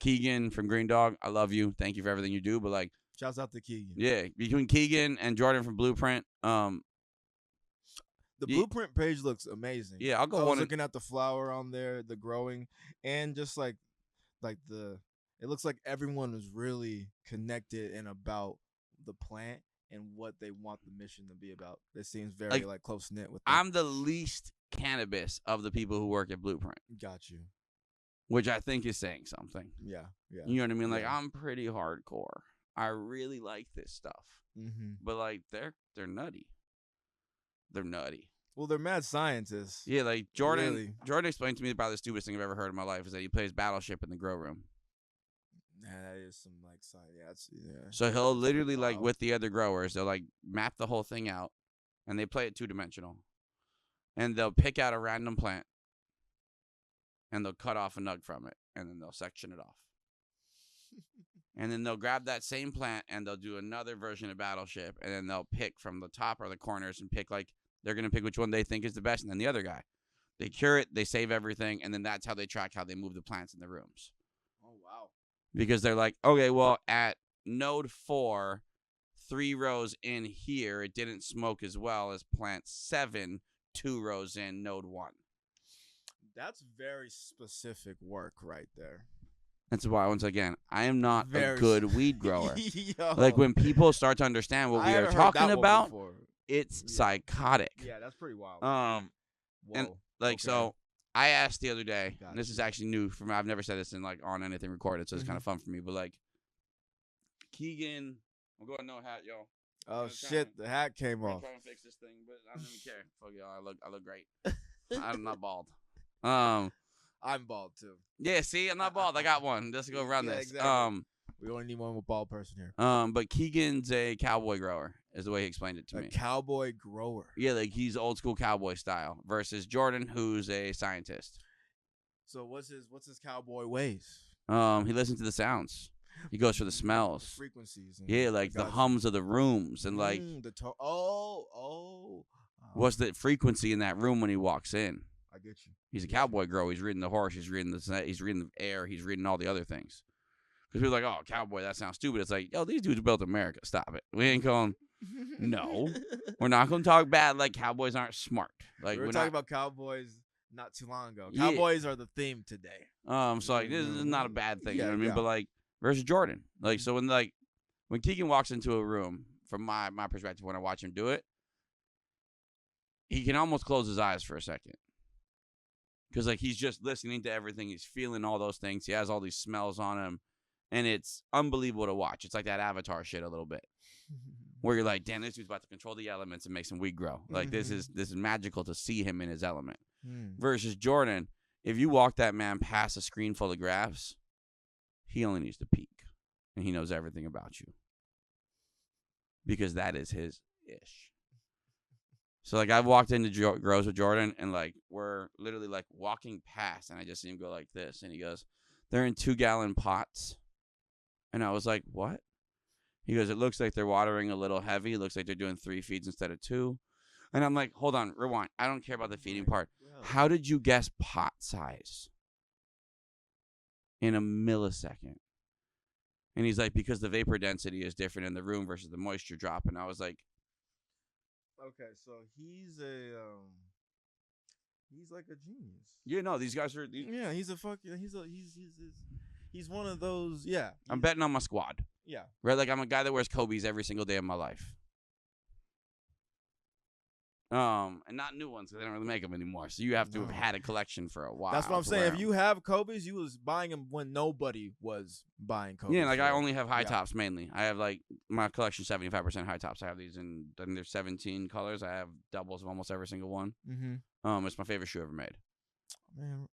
Speaker 2: Keegan from Green Dog, I love you. Thank you for everything you do. But like,
Speaker 1: shouts out to Keegan.
Speaker 2: Yeah, between Keegan and Jordan from Blueprint.
Speaker 1: The Blueprint page looks amazing.
Speaker 2: Yeah, I'll go.
Speaker 1: I was looking at the flower on there, the growing, and just like it looks like everyone is really connected and about the plant and what they want the mission to be about. It seems very like close knit with them.
Speaker 2: I'm the least cannabis of the people who work at Blueprint.
Speaker 1: Got you.
Speaker 2: Which I think is saying something.
Speaker 1: Yeah.
Speaker 2: You know what I mean? Like I'm pretty hardcore. I really like this stuff.
Speaker 1: Mm-hmm.
Speaker 2: But like they're nutty. They're nutty.
Speaker 1: Well, they're mad scientists.
Speaker 2: Yeah, like Jordan explained to me about the stupidest thing I've ever heard in my life is that he plays Battleship in the grow room.
Speaker 1: Nah, that is some like science. Yeah.
Speaker 2: So he'll literally like with the other growers, they'll like map the whole thing out, and they play it 2-dimensional. and they'll pick out a random plant, and they'll cut off a nug from it, and then they'll section it off. And then they'll grab that same plant, and they'll do another version of Battleship, and then they'll pick from the top or the corners and pick, like, they're going to pick which one they think is the best, and then the other guy. They cure it, they save everything, and then that's how they track how they move the plants in the rooms.
Speaker 1: Oh, wow.
Speaker 2: Because they're like, okay, well, at node 4, 3 rows in here, it didn't smoke as well as plant 7, 2 rows in node 1.
Speaker 1: That's very specific work right there.
Speaker 2: That's why, once again, I am not
Speaker 1: Very
Speaker 2: a good weed grower.
Speaker 1: Yo.
Speaker 2: Like, when people start to understand what we are talking about, it's psychotic.
Speaker 1: Yeah, that's pretty wild.
Speaker 2: And like,
Speaker 1: Okay.
Speaker 2: so I asked the other day, and this is actually new for me. I've never said this in like on anything recorded, so it's kind of fun for me. But like, Keegan, I'm going no hat, yo.
Speaker 1: Oh shit, the hat came off.
Speaker 2: I'm trying to fix this thing, but I don't even care. Fuck y'all, I look great. I'm not bald.
Speaker 1: I'm bald too.
Speaker 2: Yeah, see, I'm not bald. I got one. Let's go around this.
Speaker 1: Exactly. We only need one with bald person here.
Speaker 2: But Keegan's a cowboy grower, is the way he explained it to me.
Speaker 1: A cowboy grower.
Speaker 2: Yeah, like he's old school cowboy style versus Jordan, who's a scientist.
Speaker 1: So what's his cowboy ways?
Speaker 2: He listens to the sounds. He goes for the smells,
Speaker 1: the frequencies.
Speaker 2: Yeah, like the hums of the rooms and like what's the frequency in that room when he walks in.
Speaker 1: I get you.
Speaker 2: He's a cowboy grower. He's reading the horse. He's reading the air. He's reading all the other things. Because we're like, oh, cowboy, that sounds stupid. It's like, yo, these dudes built America. Stop it. We ain't going. No, we're not going to talk bad like cowboys aren't smart. Like
Speaker 1: we were talking about cowboys not too long ago. Cowboys are the theme today.
Speaker 2: So like this is not a bad thing. You know what I mean? But like versus Jordan, like so when Keegan walks into a room, from my perspective, when I watch him do it, he can almost close his eyes for a second. Because like he's just listening to everything. He's feeling all those things. He has all these smells on him. And it's unbelievable to watch. It's like that Avatar shit a little bit. Where you're like, damn, this dude's about to control the elements and make some weed grow. Like this is magical to see him in his element. Versus Jordan, if you walk that man past a screen full of graphs, he only needs to peek. And he knows everything about you. Because that is his ish. So like I've walked into grows with Jordan and like we're literally like walking past and I just see him go like this. And he goes, they're in 2-gallon pots. And I was like, what? He goes, it looks like they're watering a little heavy. It looks like they're doing 3 feeds instead of 2. And I'm like, hold on, rewind. I don't care about the feeding part. How did you guess pot size in a millisecond? And he's like, because the vapor density is different in the room versus the moisture drop. And I was like,
Speaker 1: okay, so he's like a genius.
Speaker 2: Yeah, no, these guys are.
Speaker 1: Yeah, he's one of those. Yeah,
Speaker 2: I'm betting on my squad.
Speaker 1: Yeah,
Speaker 2: right. Like I'm a guy that wears Kobe's every single day of my life. And not new ones because they don't really make them anymore. So you have to have had a collection for a while.
Speaker 1: That's what I'm saying. If you have Kobe's, you was buying them when nobody was buying Kobe's.
Speaker 2: Yeah, like I only have high tops mainly. I have like my collection 75% high tops. I have these in there's 17 colors. I have doubles of almost every single one. It's my favorite shoe ever made.
Speaker 1: Man,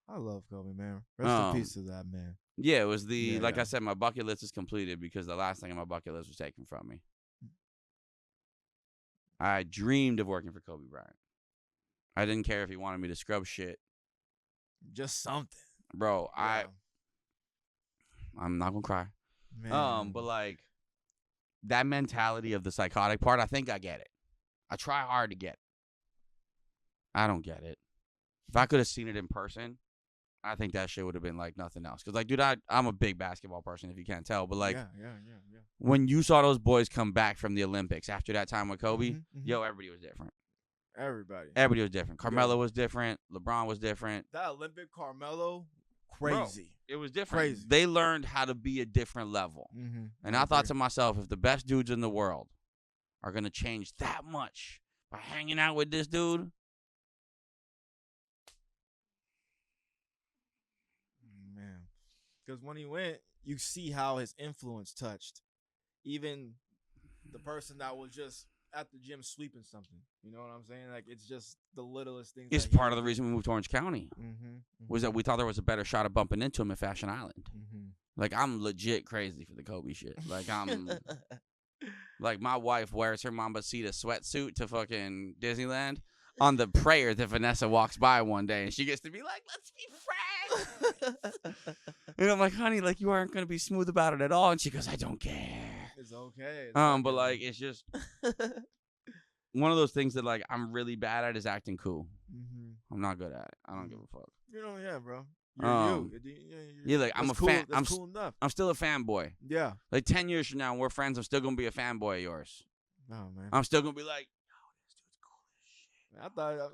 Speaker 1: I love Kobe, man. Rest in peace to that man.
Speaker 2: Yeah, it was I said, my bucket list is completed because the last thing on my bucket list was taken from me. I dreamed of working for Kobe Bryant. I didn't care if he wanted me to scrub shit.
Speaker 1: Just something.
Speaker 2: Bro, yeah. I'm not going to cry.
Speaker 1: Man.
Speaker 2: But like that mentality of the psychotic part, I think I get it. I try hard to get it. I don't get it. If I could have seen it in person, I think that shit would have been like nothing else. Because, like, dude, I'm a big basketball person, if you can't tell. But, like, when you saw those boys come back from the Olympics after that time with Kobe, yo, everybody was different. Everybody was different. Carmelo was different. LeBron was different.
Speaker 1: That Olympic Carmelo, crazy.
Speaker 2: Bro, it was different.
Speaker 1: Crazy.
Speaker 2: They learned how to be a different level. And I thought to myself, if the best dudes in the world are going to change that much by hanging out with this dude,
Speaker 1: because when he went, you see how his influence touched even the person that was just at the gym sweeping something. You know what I'm saying? Like, it's just the littlest things.
Speaker 2: It's part of the reason we moved to Orange County. Was that we thought there was a better shot of bumping into him at Fashion Island. Like, I'm legit crazy for the Kobe shit. Like, I'm... like, my wife wears her Mambasita sweatsuit to fucking Disneyland. on the prayer that Vanessa walks by one day and she gets to be like, let's be friends. And I'm like, honey, like you aren't going to be smooth about it at all. And she goes, I don't care.
Speaker 1: It's okay.
Speaker 2: But like, it's just one of those things that like I'm really bad at is acting cool. I'm not good at it. I don't give a fuck.
Speaker 1: You know, yeah, bro. You're
Speaker 2: Yeah, like I'm a
Speaker 1: cool.
Speaker 2: fan.
Speaker 1: That's cool enough.
Speaker 2: I'm still a fanboy.
Speaker 1: Yeah.
Speaker 2: Like 10 years from now, when we're friends, I'm still gonna be a fanboy of yours.
Speaker 1: Oh man.
Speaker 2: I'm still gonna be like,
Speaker 1: I thought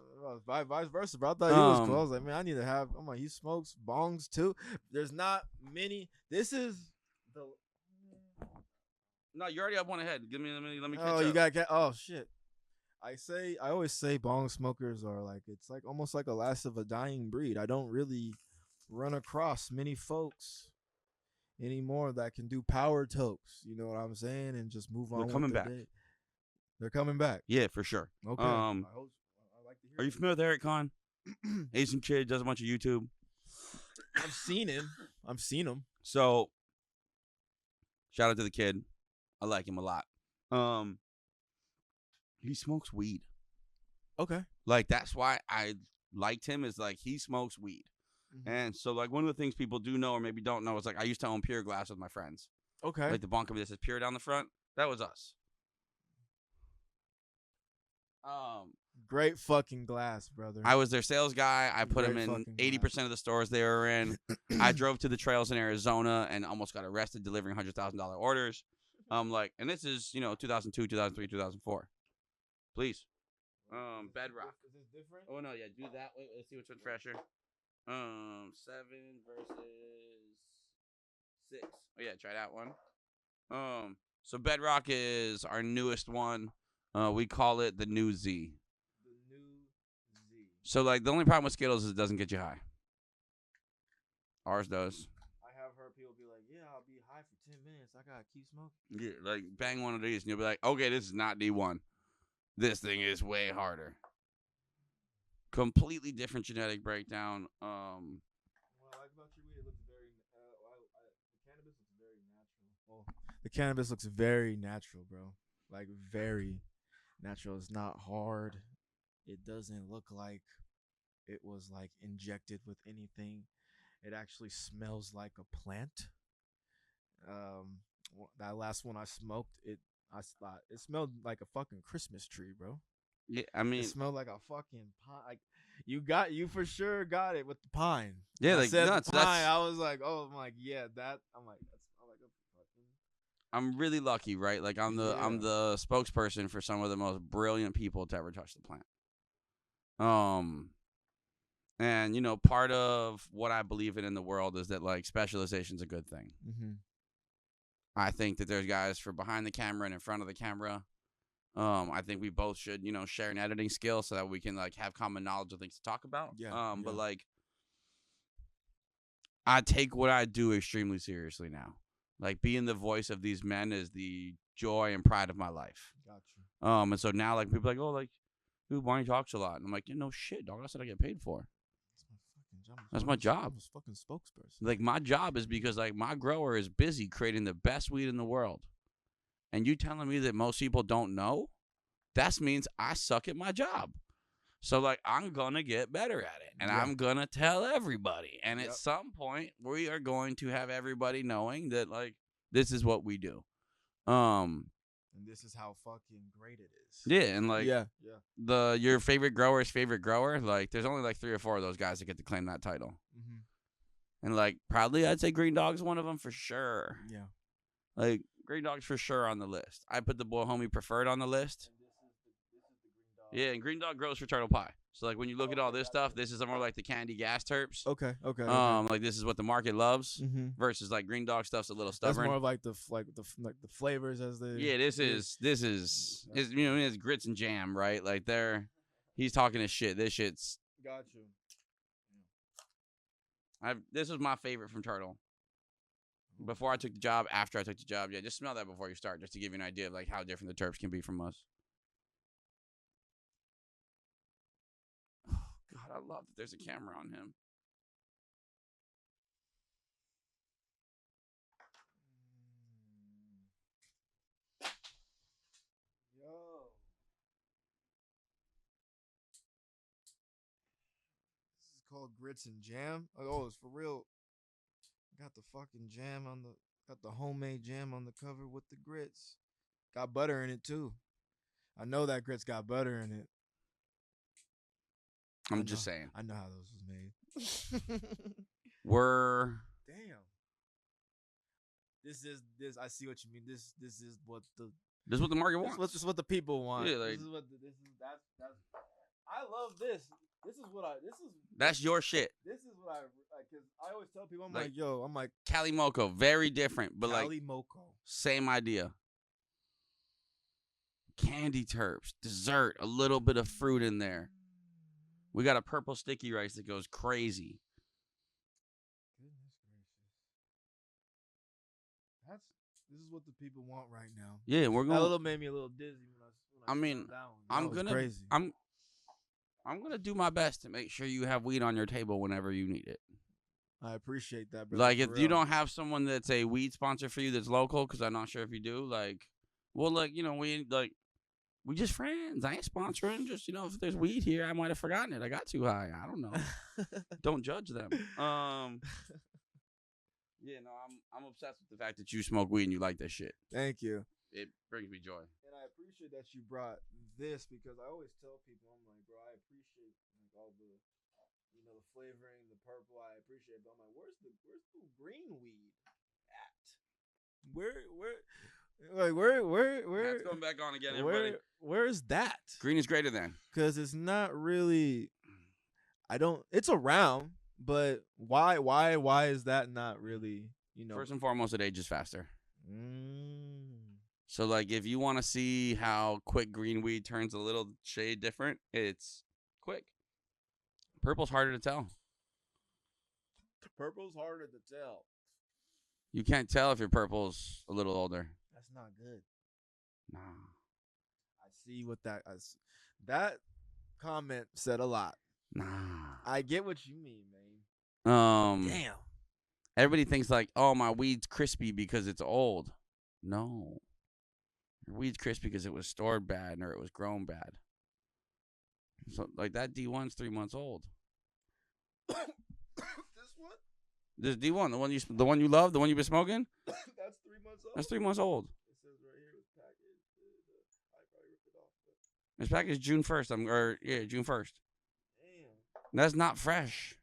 Speaker 1: vice versa, bro. I thought he was cool. I was like, man, I need to have. I'm like, he smokes bongs too. There's not many. This is the.
Speaker 2: No, you already have one ahead. Let me.
Speaker 1: Oh, you got. Oh shit. I always say bong smokers are like, it's like almost like a last of a dying breed. I don't really run across many folks anymore that can do power tokes. You know what I'm saying? And just move on.
Speaker 2: They're coming back.
Speaker 1: Day. They're coming back.
Speaker 2: Yeah, for sure.
Speaker 1: Okay.
Speaker 2: I like to hear. Are you familiar with Eric Kahn? Asian kid, does a bunch of YouTube.
Speaker 1: I've seen him.
Speaker 2: So, shout out to the kid. I like him a lot. He smokes weed.
Speaker 1: Okay.
Speaker 2: Like, that's why I liked him, is like he smokes weed. And so, like, one of the things people do know or maybe don't know is, like, I used to own Pure Glass with my friends.
Speaker 1: Okay.
Speaker 2: Like the bong company that says Pure down the front. That was us.
Speaker 1: Great fucking glass, brother.
Speaker 2: I was their sales guy. I put them in 80% of the stores they were in. I drove to the trails in Arizona and almost got arrested delivering $100,000 orders. Like, and this is, 2002, 2003, 2004. Please. Bedrock.
Speaker 1: Is this different?
Speaker 2: Oh no, yeah, do that. Wait, let's see which one's fresher. 7 versus 6. Oh yeah, try that one. So Bedrock is our newest one. We call it the new Z.
Speaker 1: The new Z.
Speaker 2: So like the only problem with Skittles is it doesn't get you high. Ours does.
Speaker 1: I have heard people be like, "Yeah, I'll be high for 10 minutes. I gotta keep smoking."
Speaker 2: Yeah, like bang one of these, and you'll be like, "Okay, this is not D1. This thing is way harder." Completely different genetic breakdown.
Speaker 1: What I like about your weed, it looks very. The cannabis looks very natural. Well, the cannabis looks very natural, bro. Like very natural. It's not hard. It doesn't look like it was like injected with anything. It actually smells like a plant. That last one I smoked, I thought it smelled like a fucking Christmas tree, bro.
Speaker 2: Yeah, I mean,
Speaker 1: it smelled like a fucking pine. Like you for sure got it with the pine.
Speaker 2: Yeah,
Speaker 1: I
Speaker 2: like
Speaker 1: said
Speaker 2: nuts.
Speaker 1: pine. I was like, oh, I'm like, yeah, that. I'm like, that smell like a fucking.
Speaker 2: I'm really lucky, right? Like I'm the spokesperson for some of the most brilliant people to ever touch the plant. And part of what I believe in the world is that like specialization's a good thing. I think that there's guys for behind the camera and in front of the camera. I think we both should, share an editing skill so that we can like have common knowledge of things to talk about. But like, I take what I do extremely seriously now. Like being the voice of these men is the joy and pride of my life.
Speaker 1: Gotcha.
Speaker 2: And so now like people are like, oh, like, dude, Barney talks a lot, and I'm like, no shit, dog. That's what I get paid for. That's my job.
Speaker 1: I'm a fucking spokesperson.
Speaker 2: Like my job is because like my grower is busy creating the best weed in the world. And you telling me that most people don't know? That means I suck at my job. So like I'm gonna get better at it. And I'm gonna tell everybody. And at some point we are going to have everybody knowing that like this is what we do.
Speaker 1: And this is how fucking great it is.
Speaker 2: Yeah, and like your favorite grower's favorite grower, like there's only like 3 or 4 of those guys that get to claim that title. And like probably I'd say Green Dog's one of them for sure.
Speaker 1: Yeah.
Speaker 2: Like Green Dog's for sure on the list. I put the boy homie Preferred on the list.
Speaker 1: And this is the Green Dog.
Speaker 2: Yeah, and Green Dog grows for turtle pie. So like when you look at all this stuff, this is more like the candy gas terps.
Speaker 1: Okay.
Speaker 2: Like this is what the market loves versus like Green Dog stuff's a little stubborn.
Speaker 1: That's more of like the flavors as the.
Speaker 2: Yeah, this is it's grits and jam, right? Like he's talking his shit. This shit's.
Speaker 1: Got you.
Speaker 2: This was my favorite from Turtle. Before I took the job, after I took the job, just smell that before you start, just to give you an idea of like how different the terps can be from us. Oh, God, I love that there's a camera on him.
Speaker 1: Yo. called grits and jam. Oh, it's for real. Got the fucking jam on the. Got the homemade jam on the cover with the grits. Got butter in it too. I know that grits got butter in it.
Speaker 2: I'm just saying.
Speaker 1: I know how those was made. Damn. This is this. I see what you mean. This is what the.
Speaker 2: This is what the market wants.
Speaker 1: This is what the people want.
Speaker 2: Yeah, like,
Speaker 1: this is what that's. I love this.
Speaker 2: That's your shit.
Speaker 1: This is what I like because I always tell people I'm like
Speaker 2: Cali Moco, very different, but
Speaker 1: Cali Moco,
Speaker 2: same idea. Candy terps, dessert, a little bit of fruit in there. We got a purple sticky rice that goes crazy.
Speaker 1: Goodness gracious. This is what the people want right now.
Speaker 2: Yeah, we're going.
Speaker 1: That little made me a little dizzy when I mean,
Speaker 2: crazy. I'm gonna do my best to make sure you have weed on your table whenever you need it.
Speaker 1: I appreciate that, brother.
Speaker 2: Like, if you don't have someone that's a weed sponsor for you that's local, because I'm not sure if you do, like, well, like, you know, we just friends. I ain't sponsoring. Just, you know, if there's weed here, I might have forgotten it. I got too high. I don't know. Don't judge them. Yeah, no, I'm obsessed with the fact that you smoke weed and you like that shit.
Speaker 1: Thank you.
Speaker 2: It brings me joy.
Speaker 1: And I appreciate that you brought this because I always tell people, I'm like, bro, I appreciate like all the, you know, the flavoring, the purple. I appreciate it, but I'm like, where's the green weed at? Where?
Speaker 2: That's going back on again, everybody.
Speaker 1: Where is that?
Speaker 2: Green is greater than.
Speaker 1: Because it's not really. It's around, but why is that not really? You know,
Speaker 2: first and foremost, it ages faster. So, like, if you want to see how quick green weed turns a little shade different, it's quick. Purple's harder to tell.
Speaker 1: Purple's harder to tell.
Speaker 2: You can't tell if your purple's a little older.
Speaker 1: That's not good.
Speaker 2: Nah.
Speaker 1: I see what that comment said a lot.
Speaker 2: Nah.
Speaker 1: I get what you mean, man. Damn.
Speaker 2: Everybody thinks like, oh, my weed's crispy because it's old. No. Your weed's crispy because it was stored bad or it was grown bad. So, like, that D1's 3 months old.
Speaker 1: This one?
Speaker 2: This D1, the one you love, the one you've been smoking?
Speaker 1: That's 3 months old?
Speaker 2: That's 3 months old.
Speaker 1: It says right here, it's packaged. I probably ripped it off.
Speaker 2: It's packaged June 1st. June 1st.
Speaker 1: Damn.
Speaker 2: That's not fresh.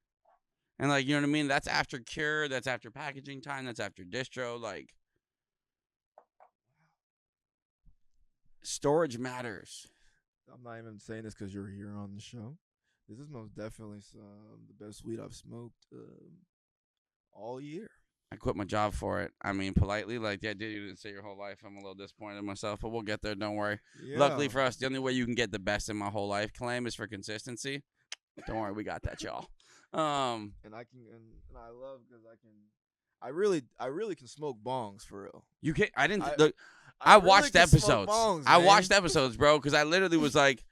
Speaker 2: And, like, you know what I mean? That's after cure. That's after packaging time. That's after distro. Like, storage matters.
Speaker 1: I'm not even saying this because you're here on the show. This is most definitely the best weed I've smoked all year.
Speaker 2: I quit my job for it. I mean, politely, like, yeah, dude, you didn't say your whole life. I'm a little disappointed in myself, but we'll get there. Don't worry. Yeah. Luckily for us, the only way you can get the best in my whole life claim is for consistency. Don't worry, we got that, y'all.
Speaker 1: And I love because I really can smoke bongs for real.
Speaker 2: You can't. I watched episodes. I watched episodes, bro, because I literally was like,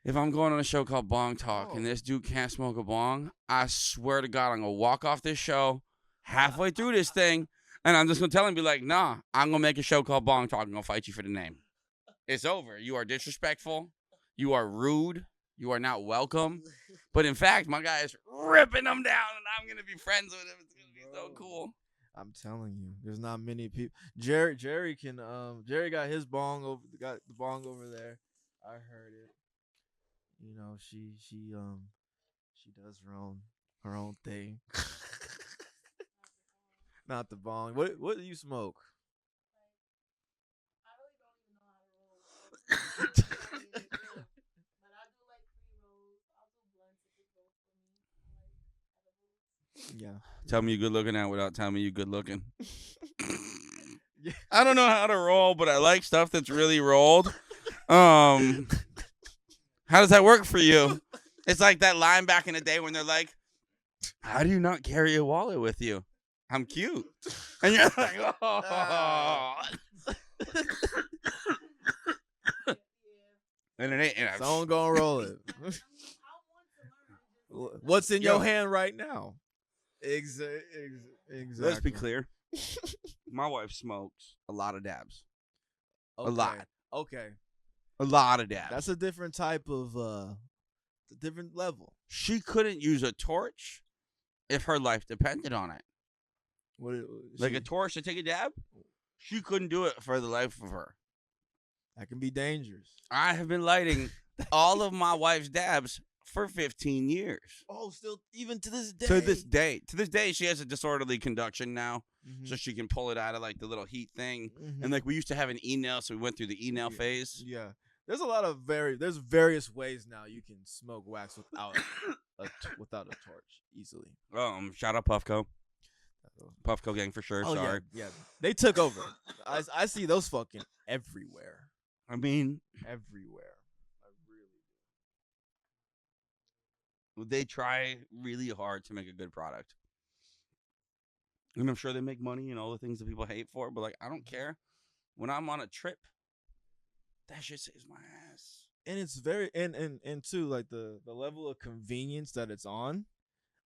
Speaker 2: if I'm going on a show called Bong Talk and this dude can't smoke a bong, I swear to God, I'm going to walk off this show halfway through this thing, and I'm just going to tell him, be like, nah, I'm going to make a show called Bong Talk and going to fight you for the name. It's over. You are disrespectful. You are rude. You are not welcome. But in fact, my guy is ripping them down, and I'm going to be friends with him. It's going to be so cool.
Speaker 1: I'm telling you, there's not many people. Jerry got his bong got the bong over there. I heard it. You know, she does her own thing. Not the bong. What do you smoke?
Speaker 3: I really don't even know how to roll. But I do like pre-rolls. I'll do blunts if it's both for me.
Speaker 1: Yeah.
Speaker 2: Tell me you're good looking now without telling me you're good looking. Yeah. I don't know how to roll, but I like stuff that's really rolled. How does that work for you? It's like that line back in the day when they're like, how do you not carry a wallet with you? I'm cute. And you're like, oh. And it ain't.
Speaker 1: Someone gonna roll it. What's in your hand right now? Exactly.
Speaker 2: Let's be clear. My wife smokes a lot of dabs.
Speaker 1: Okay.
Speaker 2: A lot.
Speaker 1: Okay.
Speaker 2: A lot of dabs.
Speaker 1: That's a different type of It's a different level.
Speaker 2: She couldn't use a torch if her life depended on it.
Speaker 1: What?
Speaker 2: Like a torch to take a dab? She couldn't do it for the life of her.
Speaker 1: That can be dangerous.
Speaker 2: I have been lighting all of my wife's dabs for 15 years.
Speaker 1: Oh, still even to this day.
Speaker 2: To this day, she has a disorderly conduction now, so she can pull it out of like the little heat thing. And like we used to have an e-nail, so we went through the e-nail phase.
Speaker 1: Yeah, there's a lot of there's various ways now you can smoke wax without a torch easily.
Speaker 2: Shout out Puffco. Puffco gang for sure.
Speaker 1: Oh,
Speaker 2: sorry.
Speaker 1: Yeah, they took over. I see those fucking everywhere.
Speaker 2: I mean,
Speaker 1: Everywhere. I really do.
Speaker 2: they try really hard to make a good product. And I'm sure they make money and all the things that people hate for, but like I don't care. When I'm on a trip, that shit saves my ass.
Speaker 1: And it's very and too like the level of convenience that it's on.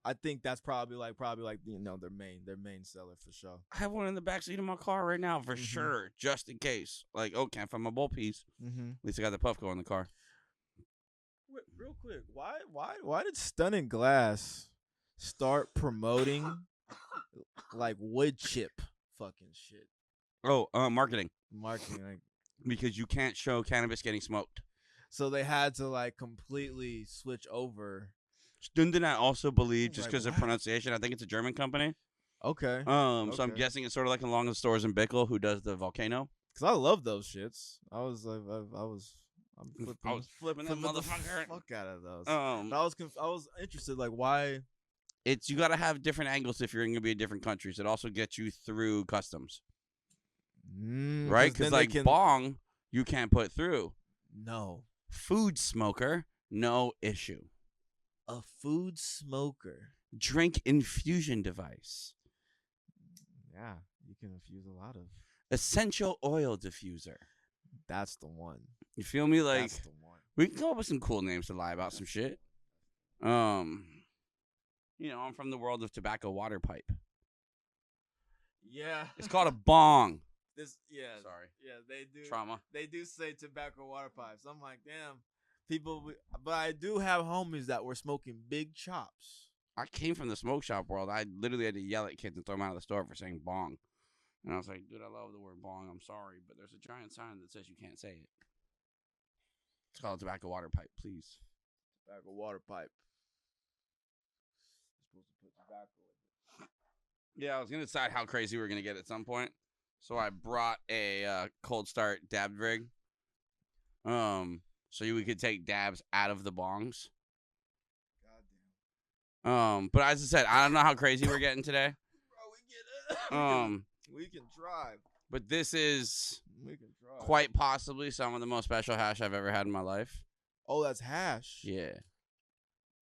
Speaker 1: I think that's probably like their main seller for sure.
Speaker 2: I have one in the backseat of my car right now for sure, just in case. Like, oh, can't find my bowl piece. At least I got the Puffco in the car.
Speaker 1: Wait, real quick, why did Stunning Glass start promoting like wood chip fucking shit?
Speaker 2: Oh, marketing.
Speaker 1: Marketing, like,
Speaker 2: because you can't show cannabis getting smoked.
Speaker 1: So they had to like completely switch over.
Speaker 2: Didn't I also believe just
Speaker 1: Like,
Speaker 2: because of
Speaker 1: what?
Speaker 2: pronunciation? I think it's a German company.
Speaker 1: Okay.
Speaker 2: So I'm guessing it's sort of like along the stores in Bickle who does the volcano.
Speaker 1: Because I love those shits. I'm
Speaker 2: flipping that
Speaker 1: the
Speaker 2: motherfucker.
Speaker 1: fuck out of those.
Speaker 2: Um,
Speaker 1: But I was interested, like, why?
Speaker 2: It's you got to have different angles if you're going to be in different countries. It also gets you through customs, right? Because like bong, you can't put through.
Speaker 1: No.
Speaker 2: Food smoker, no issue.
Speaker 1: A food smoker.
Speaker 2: Drink infusion device.
Speaker 1: Yeah, you can infuse a lot of.
Speaker 2: Essential oil diffuser.
Speaker 1: That's the one.
Speaker 2: You feel me? Like
Speaker 1: That's the one.
Speaker 2: we can come up with some cool names to lie about some shit. You know, I'm from the world of tobacco water pipe.
Speaker 1: Yeah.
Speaker 2: It's called a bong.
Speaker 1: Sorry. Yeah, they do.
Speaker 2: Trauma.
Speaker 1: They do say tobacco water pipes. I'm like, damn. But I do have homies that were smoking big chops.
Speaker 2: I came from the smoke shop world. I literally had to yell at kids and throw them out of the store for saying bong. And I was like, dude, I love the word bong. I'm sorry, but there's a giant sign that says you can't say it. It's called a tobacco water pipe, please.
Speaker 1: Tobacco water pipe. You're supposed to put tobacco in it.
Speaker 2: Yeah, I was going to decide how crazy we were going to get at some point. So I brought a cold start dab rig. So we could take dabs out of the bongs.
Speaker 1: Goddamn.
Speaker 2: But as I said, I don't know how crazy we're getting today.
Speaker 1: Bro, we can drive.
Speaker 2: But this is
Speaker 1: We can drive.
Speaker 2: quite possibly some of the most special hash I've ever had in my life.
Speaker 1: Oh, that's hash.
Speaker 2: Yeah.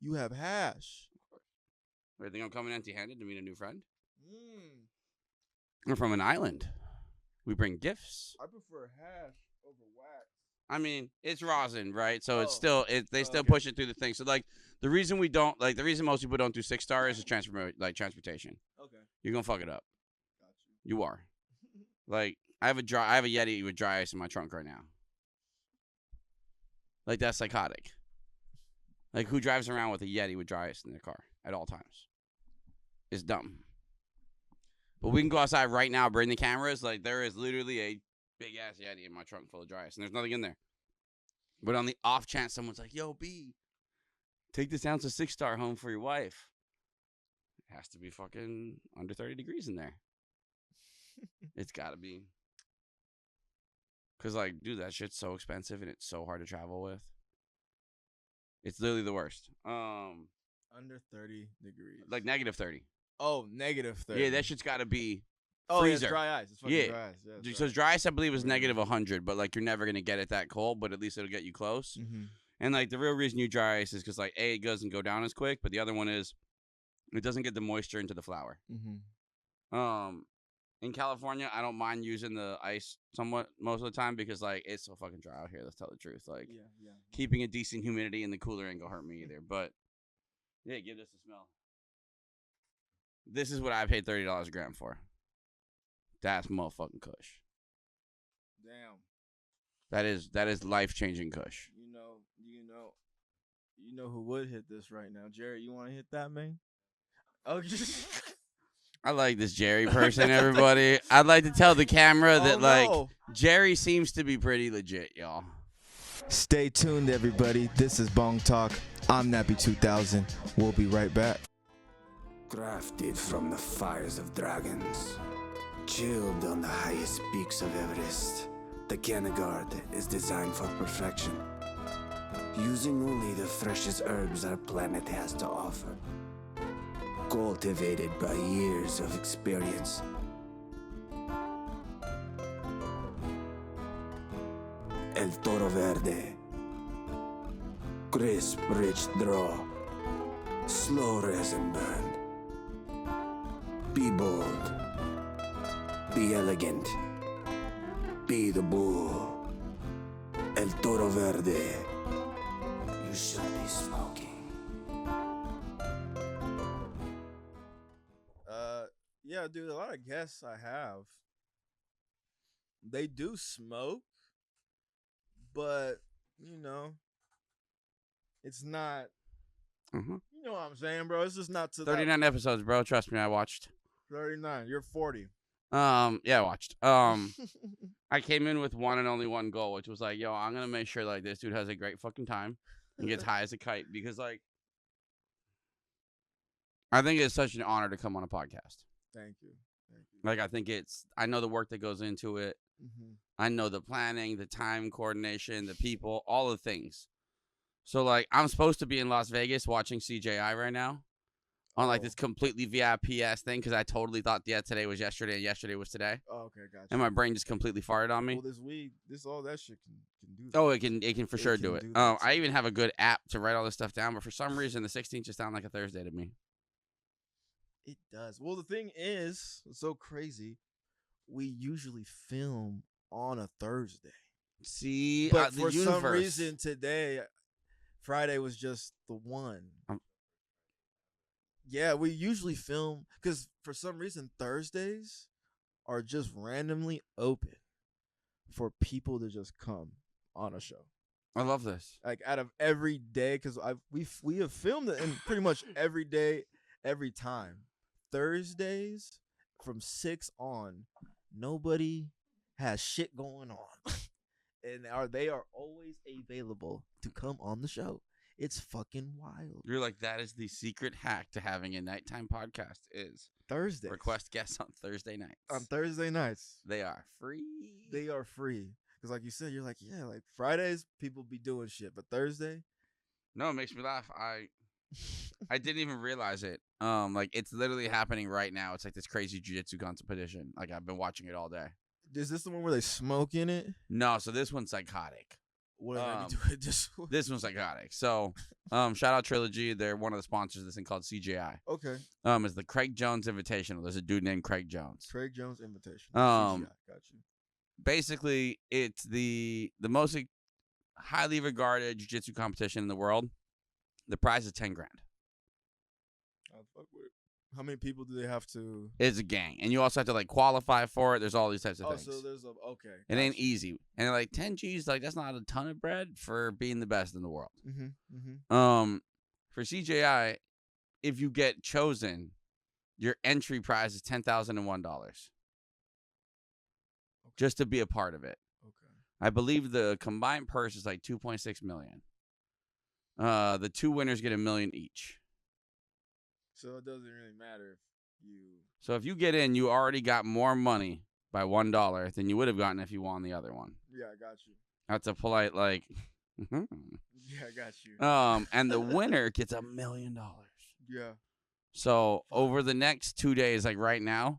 Speaker 1: You have hash.
Speaker 2: You think I'm coming empty-handed to meet a new friend?
Speaker 1: Mm.
Speaker 2: We're from an island. We bring gifts.
Speaker 1: I prefer hash over wax.
Speaker 2: I mean, it's rosin, right? So it's
Speaker 1: Oh.
Speaker 2: still they still
Speaker 1: Okay.
Speaker 2: push it through the thing. So like the reason most people don't do 6-star is transportation.
Speaker 1: Okay.
Speaker 2: You're gonna fuck it up.
Speaker 1: Got you.
Speaker 2: You are. Like I have a Yeti with dry ice in my trunk right now. Like that's psychotic. Like who drives around with a Yeti with dry ice in their car at all times? It's dumb. But we can go outside right now, bring the cameras. Like there is literally a big ass Yeti in my trunk full of dry ice, and there's nothing in there. But on the off chance someone's like, "Yo, B, take this ounce of 6-star home for your wife," it has to be fucking under 30 degrees in there. It's got to be. Cause like, dude, that shit's so expensive and it's so hard to travel with. It's literally the worst.
Speaker 1: Under 30 degrees.
Speaker 2: Like negative 30.
Speaker 1: Oh, negative 30.
Speaker 2: Yeah, that shit's got to be.
Speaker 1: Oh, yeah,
Speaker 2: freezer.
Speaker 1: it's dry ice. It's fucking
Speaker 2: Yeah.
Speaker 1: dry ice. Yeah,
Speaker 2: So dry ice, I believe, is negative 100, but like you're never gonna get it that cold, but at least it'll get you close.
Speaker 1: Mm-hmm.
Speaker 2: And like the real reason you dry ice is because like A, it doesn't go down as quick, but the other one is it doesn't get the moisture into the flour.
Speaker 1: Mm-hmm.
Speaker 2: In California, I don't mind using the ice somewhat most of the time because like it's so fucking dry out here. Let's tell the truth. Like keeping a decent humidity in the cooler ain't gonna hurt me either. But yeah, give this a smell. This is what I paid $30 a gram for. That's motherfucking kush.
Speaker 1: Damn.
Speaker 2: That is life changing kush.
Speaker 1: You You know who would hit this right now? Jerry, you want to hit that, man? Oh,
Speaker 2: I like this Jerry person, everybody. I'd like to tell the camera that,
Speaker 1: no.
Speaker 2: Jerry seems to be pretty legit, y'all.
Speaker 1: Stay tuned, everybody. This is Bong Talk. I'm Nappy 2000. We'll be right back.
Speaker 4: Crafted from the fires of dragons, chilled on the highest peaks of Everest, the Canagard is designed for perfection, using only the freshest herbs our planet has to offer, cultivated by years of experience. El Toro Verde, crisp, rich draw, slow resin burn. Be bold, be elegant, be the bull. El Toro Verde, you should be smoking.
Speaker 1: Yeah, dude, a lot of guests I have, they do smoke, but, you know, it's not,
Speaker 2: Mhm.
Speaker 1: you know what I'm saying, bro? It's just not to
Speaker 2: 39 episodes, bro. Trust me, I watched.
Speaker 1: 39. You're 40.
Speaker 2: Yeah, I watched. I came in with one and only one goal, which was like, yo, I'm gonna make sure like this dude has a great fucking time and gets high as a kite because like I think it's such an honor to come on a podcast.
Speaker 1: Thank you. Thank you.
Speaker 2: Like I know the work that goes into it.
Speaker 1: Mm-hmm.
Speaker 2: I know the planning, the time coordination, the people, all the things. So like I'm supposed to be in Las Vegas watching CJI right now. On like this completely VIP ass thing because I totally thought today was yesterday and yesterday was today.
Speaker 1: Oh, okay, gotcha.
Speaker 2: And my brain just completely farted on me.
Speaker 1: Well, this weed, all that shit can do that.
Speaker 2: Oh, it can for sure do it.
Speaker 1: do that
Speaker 2: I even have a good app to write all this stuff down, but for some reason the 16th just sounded like a Thursday to me.
Speaker 1: It does. Well, the thing is, it's so crazy. We usually film on a Thursday.
Speaker 2: See,
Speaker 1: But
Speaker 2: the
Speaker 1: for
Speaker 2: universe.
Speaker 1: some reason today, Friday was just the one. Yeah, we usually film because for some reason Thursdays are just randomly open for people to just come on a show.
Speaker 2: I love this.
Speaker 1: Like out of every day, because we have filmed it in pretty much every day, every time. Thursdays from 6 on, nobody has shit going on, and they are always available to come on the show. It's fucking wild.
Speaker 2: You're like, that is the secret hack to having a nighttime podcast is
Speaker 1: Thursday.
Speaker 2: request guests on Thursday nights.
Speaker 1: On Thursday nights.
Speaker 2: They are free.
Speaker 1: They are free. Because like you said, you're like, yeah, like Fridays, people be doing shit. But Thursday?
Speaker 2: No, it makes me laugh. I didn't even realize it. Like it's literally happening right now. It's like this crazy jiu-jitsu competition. Like I've been watching it all day.
Speaker 1: Is this the one where they smoke in it?
Speaker 2: No, so this one's psychotic.
Speaker 1: What did I be doing this one?
Speaker 2: This one's psychotic. So, shout out Trilogy. They're one of the sponsors of this thing called CJI.
Speaker 1: Okay.
Speaker 2: It's the Craig Jones Invitational. There's a dude named Craig Jones.
Speaker 1: Craig Jones Invitation.
Speaker 2: CGI,
Speaker 1: got you.
Speaker 2: Basically, it's the most highly regarded jiu-jitsu competition in the world. The prize is $10,000.
Speaker 1: I'll fuck with it. How many people do they have to?
Speaker 2: It's a gang, and you also have to like qualify for it. There's all these types of things.
Speaker 1: Oh, so there's okay.
Speaker 2: It ain't easy, and like 10 G's, like that's not a ton of bread for being the best in the world. For CJI, if you get chosen, your entry prize is $10,001. Just to be a part of it.
Speaker 1: Okay.
Speaker 2: I believe the combined purse is like $2.6 million. The two winners get $1 million each.
Speaker 1: So it doesn't really matter if you.
Speaker 2: So if you get in, you already got more money by $1 than you would have gotten if you won the other one.
Speaker 1: Yeah, I got you.
Speaker 2: That's a polite like.
Speaker 1: Yeah, I got you.
Speaker 2: And the winner gets $1 million.
Speaker 1: Yeah.
Speaker 2: So over the next 2 days, like right now,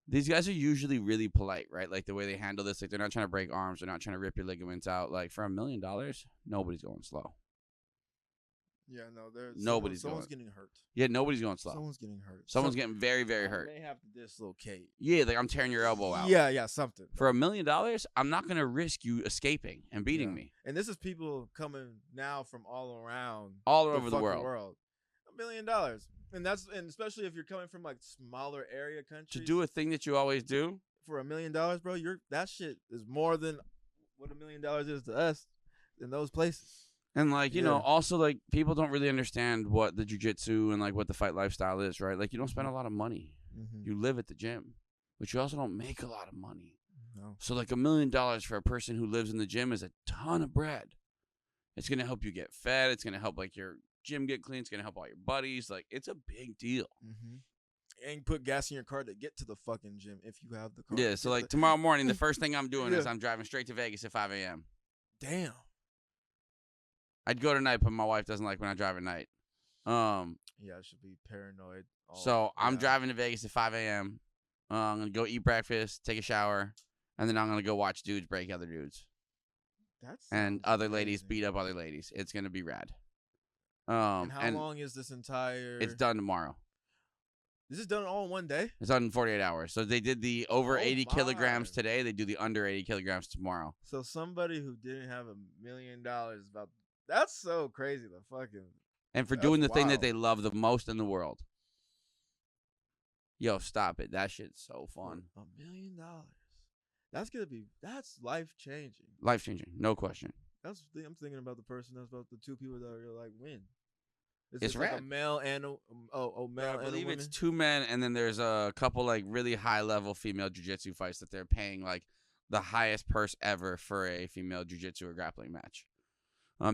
Speaker 2: these guys are usually really polite, right? Like the way they handle this, like they're not trying to break arms, they're not trying to rip your ligaments out. Like for $1 million, nobody's going slow.
Speaker 1: Yeah, no, there's
Speaker 2: someone's
Speaker 1: getting hurt.
Speaker 2: Yeah, nobody's going slow.
Speaker 1: Someone's getting hurt.
Speaker 2: Someone's getting very, very hurt.
Speaker 1: They have to dislocate.
Speaker 2: Yeah, like I'm tearing your elbow out.
Speaker 1: Yeah, something.
Speaker 2: For $1 million, I'm not gonna risk you escaping and beating me.
Speaker 1: And this is people coming now from all around,
Speaker 2: all over the
Speaker 1: fucking
Speaker 2: world.
Speaker 1: $1 million, and especially if you're coming from like smaller area countries.
Speaker 2: To do a thing that you always do
Speaker 1: for $1 million, bro, that shit is more than what $1 million is to us in those places.
Speaker 2: And like, you know, also like people don't really understand what the jiu-jitsu and like what the fight lifestyle is, right? Like you don't spend a lot of money. You live at the gym, but you also don't make a lot of money.
Speaker 1: No.
Speaker 2: So like $1 million for a person who lives in the gym is a ton of bread. It's going to help you get fed. It's going to help like your gym get clean. It's going to help all your buddies. Like it's a big deal.
Speaker 1: And you put gas in your car to get to the fucking gym if you have the car.
Speaker 2: Yeah. So like tomorrow morning, the first thing I'm doing is I'm driving straight to Vegas at 5 a.m.
Speaker 1: Damn.
Speaker 2: I'd go tonight, but my wife doesn't like when I drive at night.
Speaker 1: Yeah, I should be paranoid.
Speaker 2: So I'm driving to Vegas at 5 a.m. I'm going to go eat breakfast, take a shower, and then I'm going to go watch dudes break other dudes. And other ladies beat up other ladies. It's going to be rad.
Speaker 1: And how long is this entire...
Speaker 2: It's done tomorrow.
Speaker 1: This is done all in one day?
Speaker 2: It's done in 48 hours. So they did the over 80 kilograms today. They do the under 80 kilograms tomorrow.
Speaker 1: So somebody who didn't have $1 million about... That's so crazy. The fucking...
Speaker 2: And for doing the thing that they love the most in the world. Yo, stop it. That shit's so fun.
Speaker 1: $1 million. That's gonna be. That's life changing.
Speaker 2: Life changing, no question.
Speaker 1: I'm thinking about the person. That's about the two people that are like win.
Speaker 2: It's
Speaker 1: like
Speaker 2: rad.
Speaker 1: a male and a male.
Speaker 2: I believe it's 2 men, and then there's a couple like really high level female jiu-jitsu fights that they're paying like the highest purse ever for a female jiu-jitsu or grappling match.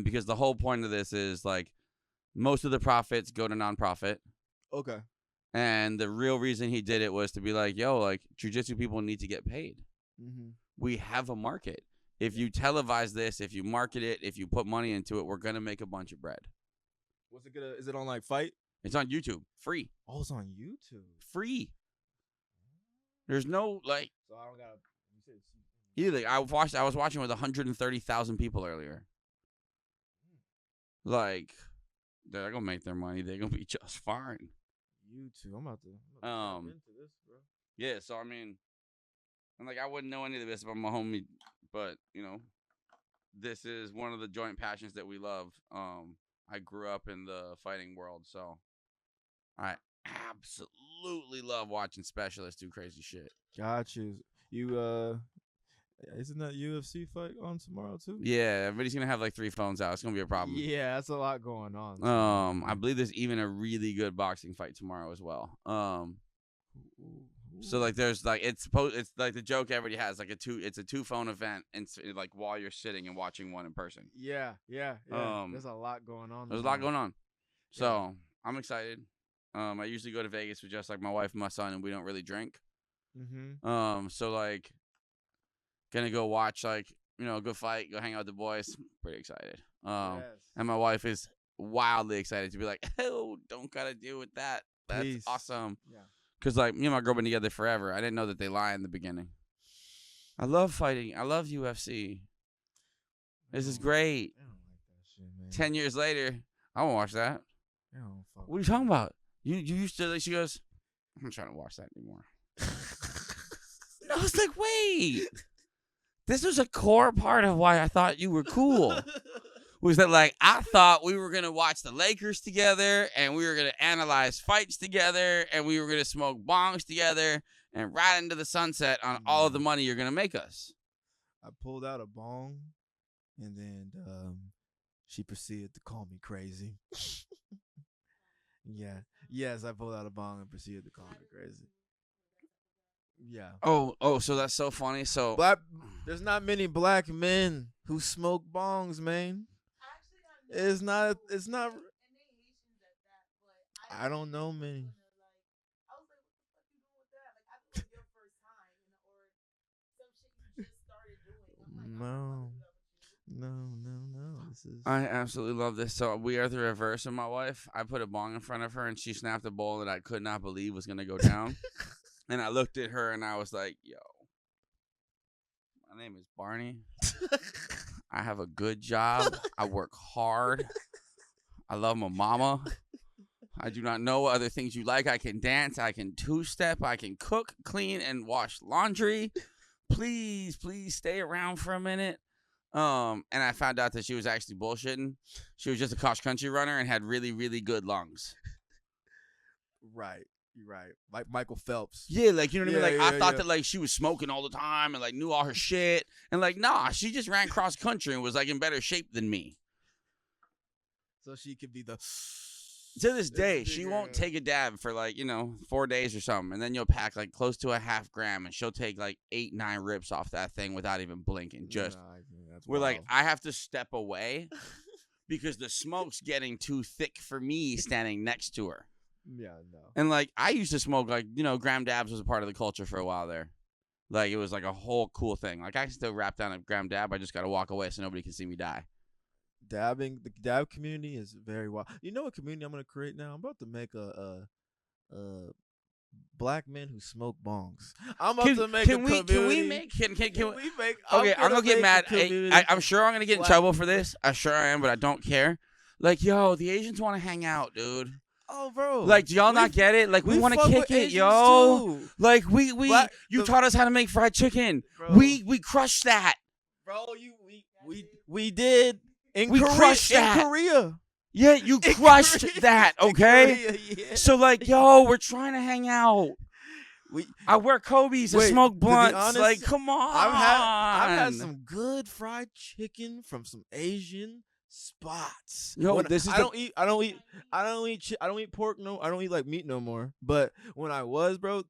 Speaker 2: Because the whole point of this is like most of the profits go to nonprofit.
Speaker 1: Okay.
Speaker 2: And the real reason he did it was to be like, yo, like jiu-jitsu people need to get paid. We have a market. If you televise this, if you market it, if you put money into it, we're gonna make a bunch of bread.
Speaker 1: What's it gonna? Is it on like Fight?
Speaker 2: It's on YouTube, free.
Speaker 1: Oh, it's on YouTube,
Speaker 2: free. There's no like.
Speaker 1: So I don't gotta.
Speaker 2: Either I was watching with 130,000 people earlier. Like, they're gonna make their money. They're gonna be just fine.
Speaker 1: YouTube. I'm about to into this, bro.
Speaker 2: Yeah. So I mean. And, like, I wouldn't know any of this about my homie, but, you know, this is one of the joint passions that we love. I grew up in the fighting world, so I absolutely love watching specialists do crazy shit.
Speaker 1: Got you. You, isn't that UFC fight on tomorrow, too?
Speaker 2: Yeah, everybody's going to have, like, 3 phones out. It's going to be a problem.
Speaker 1: Yeah, that's a lot going on.
Speaker 2: I believe there's even a really good boxing fight tomorrow as well. So like there's like it's like the joke everybody has like it's a 2-phone event and like while you're sitting and watching one in person.
Speaker 1: Yeah. There's a lot going on.
Speaker 2: There's a lot going on. So I'm excited. I usually go to Vegas with just like my wife and my son, and we don't really drink. So like gonna go watch like a good fight, go hang out with the boys. Pretty excited. And my wife is wildly excited to be like, oh, don't gotta deal with that. That's awesome. Yeah. Because, like, me and my girl been together forever. I didn't know that they lie in the beginning. I love fighting. I love UFC. This is great.
Speaker 1: I don't like that shit, man.
Speaker 2: 10 years later, I won't watch that. What are you talking about? You used to, like, she goes, I'm not trying to watch that anymore. And I was like, wait. This was a core part of why I thought you were cool. Was that like I thought we were gonna watch the Lakers together and we were gonna analyze fights together and we were gonna smoke bongs together and ride into the sunset on all of the money you're gonna make us.
Speaker 1: I pulled out a bong and then she proceeded to call me crazy. Yes, I pulled out a bong and proceeded to call me crazy. Yeah.
Speaker 2: Oh, so that's so funny. So
Speaker 1: there's not many black men who smoke bongs, man. It's not. I don't know many.
Speaker 3: I was like, what the fuck you doing with that? Like, I think your first time, or some shit you just started doing.
Speaker 1: No. This is.
Speaker 2: I absolutely love this. So we are the reverse of my wife. I put a bong in front of her and she snapped a bowl that I could not believe was gonna go down. And I looked at her and I was like, yo, my name is Barney. I have a good job. I work hard. I love my mama. I do not know what other things you like. I can dance. I can two-step. I can cook, clean, and wash laundry. Please stay around for a minute. And I found out that she was actually bullshitting. She was just a cross-country runner and had really, really good lungs.
Speaker 1: Right. You're right. Like Michael Phelps.
Speaker 2: Yeah, like, you know what I mean? Like, I thought that, like, she was smoking all the time and, like, knew all her shit. And, like, nah, she just ran cross country and was, like, in better shape than me.
Speaker 1: So she could be the.
Speaker 2: To this day, she won't take a dab for 4 days or something, and then you'll pack like close to a half gram, and she'll take like 8-9 rips off that thing without even blinking. We're like, I have to step away because the smoke's getting too thick for me standing next to her.
Speaker 1: Yeah, no.
Speaker 2: And like, I used to smoke gram dabs was a part of the culture for a while there. Like, it was like a whole cool thing. Like, I can still wrap down a gram dab. I just got to walk away so nobody can see me die.
Speaker 1: The dab community is very wild. You know what community I'm gonna create now? I'm about to make a black men who smoke bongs. I'm about to make a community.
Speaker 2: Can we make? Can
Speaker 1: we make?
Speaker 2: Okay, I'm gonna get mad. I'm sure I'm gonna get in
Speaker 1: Black
Speaker 2: trouble for this. I'm sure I am, but I don't care. Like, yo, the Asians want to hang out, dude.
Speaker 1: Oh, bro.
Speaker 2: Like, do y'all not get it? Like, we want to
Speaker 1: fuck
Speaker 2: kick
Speaker 1: with
Speaker 2: it,
Speaker 1: Asians
Speaker 2: yo.
Speaker 1: too.
Speaker 2: Like, you taught us how to make fried chicken.
Speaker 1: Bro.
Speaker 2: We crushed that.
Speaker 1: Bro, we did.
Speaker 2: We crushed that.
Speaker 1: In Korea.
Speaker 2: Yeah, you crushed that, okay?
Speaker 1: Korea, yeah.
Speaker 2: So, like, yo, we're trying to hang out. I wear Kobe's and smoke blunts.
Speaker 1: Honest,
Speaker 2: like, come on.
Speaker 1: I've had some good fried chicken from some Asian spots.
Speaker 2: Yo,
Speaker 1: I don't eat pork. No, I don't eat like meat no more. But when I was, bro,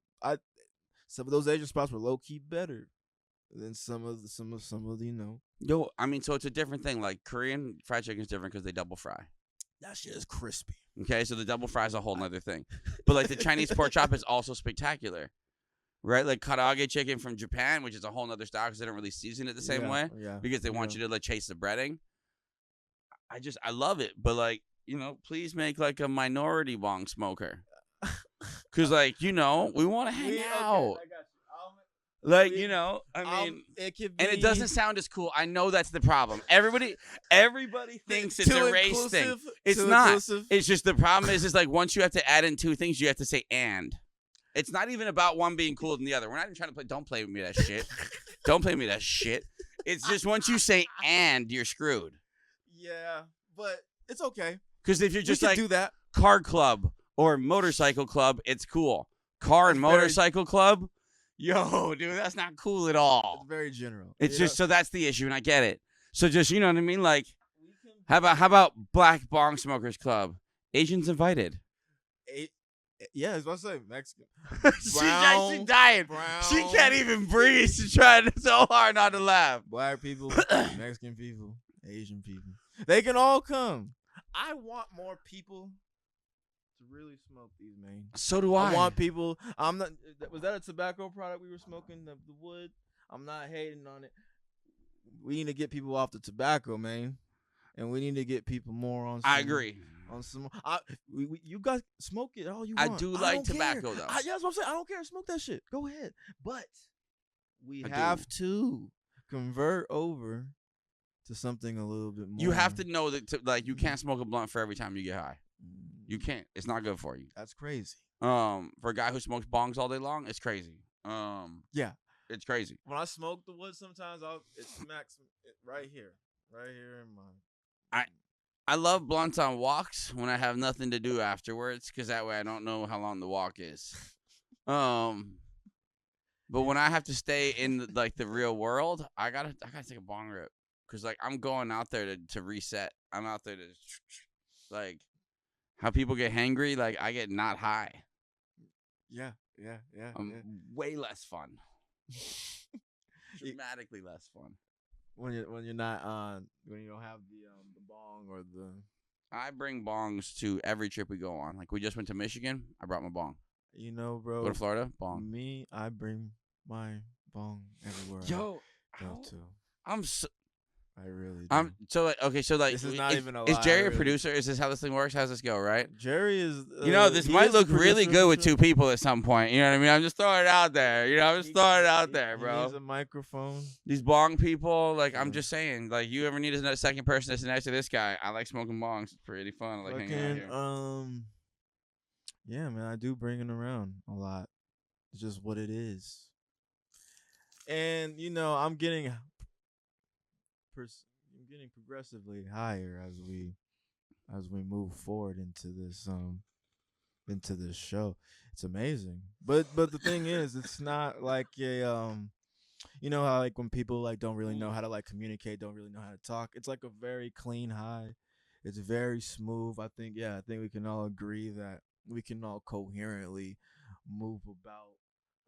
Speaker 1: some of those Asian spots were low key better than some of the.
Speaker 2: Yo, I mean, so it's a different thing. Like, Korean fried chicken is different because they double fry.
Speaker 1: That shit is crispy.
Speaker 2: Okay, so the double fry is a whole nother thing. But like the Chinese pork chop is also spectacular, right? Like karaage chicken from Japan, which is a whole nother style because they don't really season it the same way because they want you to like chase the breading. I love it, but like please make like a minority bong smoker, because like we want to hang out.
Speaker 1: I got you.
Speaker 2: Like, I mean, it doesn't sound as cool. I know that's the problem. Everybody thinks it's a race thing. It's not. Inclusive. It's just the problem is like once you have to add in two things, you have to say and. It's not even about one being cooler than the other. We're not even trying to play. Don't play with me that shit. Don't play with me that shit. It's just once you say and, you're screwed.
Speaker 1: Yeah, but it's okay.
Speaker 2: Because if you're just like
Speaker 1: do that.
Speaker 2: Car club or motorcycle club, it's cool. Car and motorcycle club. Yo, dude, that's not cool at all.
Speaker 1: It's very general.
Speaker 2: It's just so that's the issue, and I get it. So just you know what I mean, like, how about Black Bong Smokers Club? Asians invited.
Speaker 1: Yeah, I was about to say Mexican.
Speaker 2: She's actually dying. She can't even breathe. She's trying so hard not to laugh.
Speaker 1: Black people, Mexican people, Asian people. They can all come. I want more people to really smoke these, man.
Speaker 2: So do I.
Speaker 1: I want people. I'm not. Was that a tobacco product we were smoking? The wood. I'm not hating on it. We need to get people off the tobacco, man, and we need to get people more on.
Speaker 2: I agree.
Speaker 1: On some, you guys smoke it all you want.
Speaker 2: I do like tobacco though.
Speaker 1: Yeah, that's what I'm saying. I don't care. Smoke that shit. Go ahead. But we have to convert over to something a little bit more.
Speaker 2: You have to know that you can't smoke a blunt for every time you get high. You can't. It's not good for you.
Speaker 1: That's crazy.
Speaker 2: For a guy who smokes bongs all day long, it's crazy.
Speaker 1: Yeah,
Speaker 2: it's crazy.
Speaker 1: When I smoke the wood, sometimes it smacks right here in my.
Speaker 2: I love blunts on walks when I have nothing to do afterwards, because that way I don't know how long the walk is. But when I have to stay in like the real world, I gotta take a bong rip, because like I'm going out there to reset. I'm out there to like how people get hangry. Like I get not high.
Speaker 1: Yeah.
Speaker 2: Way less fun. Dramatically less fun.
Speaker 1: When you're not on, when you don't have the bong or the.
Speaker 2: I bring bongs to every trip we go on. Like we just went to Michigan, I brought my bong.
Speaker 1: Bro.
Speaker 2: Go to Florida, bong.
Speaker 1: Me, I bring my bong everywhere.
Speaker 2: Yo,
Speaker 1: I go to. I really do.
Speaker 2: So
Speaker 1: this is not even a lie.
Speaker 2: Is Jerry a producer? Is this how this thing works? How's this go, right?
Speaker 1: Jerry is.
Speaker 2: This might look really good with two people at some point. You know what I mean? I'm just throwing it out there. I'm just throwing it out there, bro.
Speaker 1: He needs a microphone.
Speaker 2: These bong people, like, I'm just saying, like, you ever need a second person that's next to this guy? I like smoking bongs. It's pretty fun. I like hanging out here.
Speaker 1: Yeah, man, I do bring it around a lot. It's just what it is. And I'm getting progressively higher as we move forward into this show. It's amazing, but the thing is, it's not like a how like when people like don't really know how to like communicate, don't really know how to talk. It's like a very clean high. It's very smooth. I think we can all agree that we can all coherently move about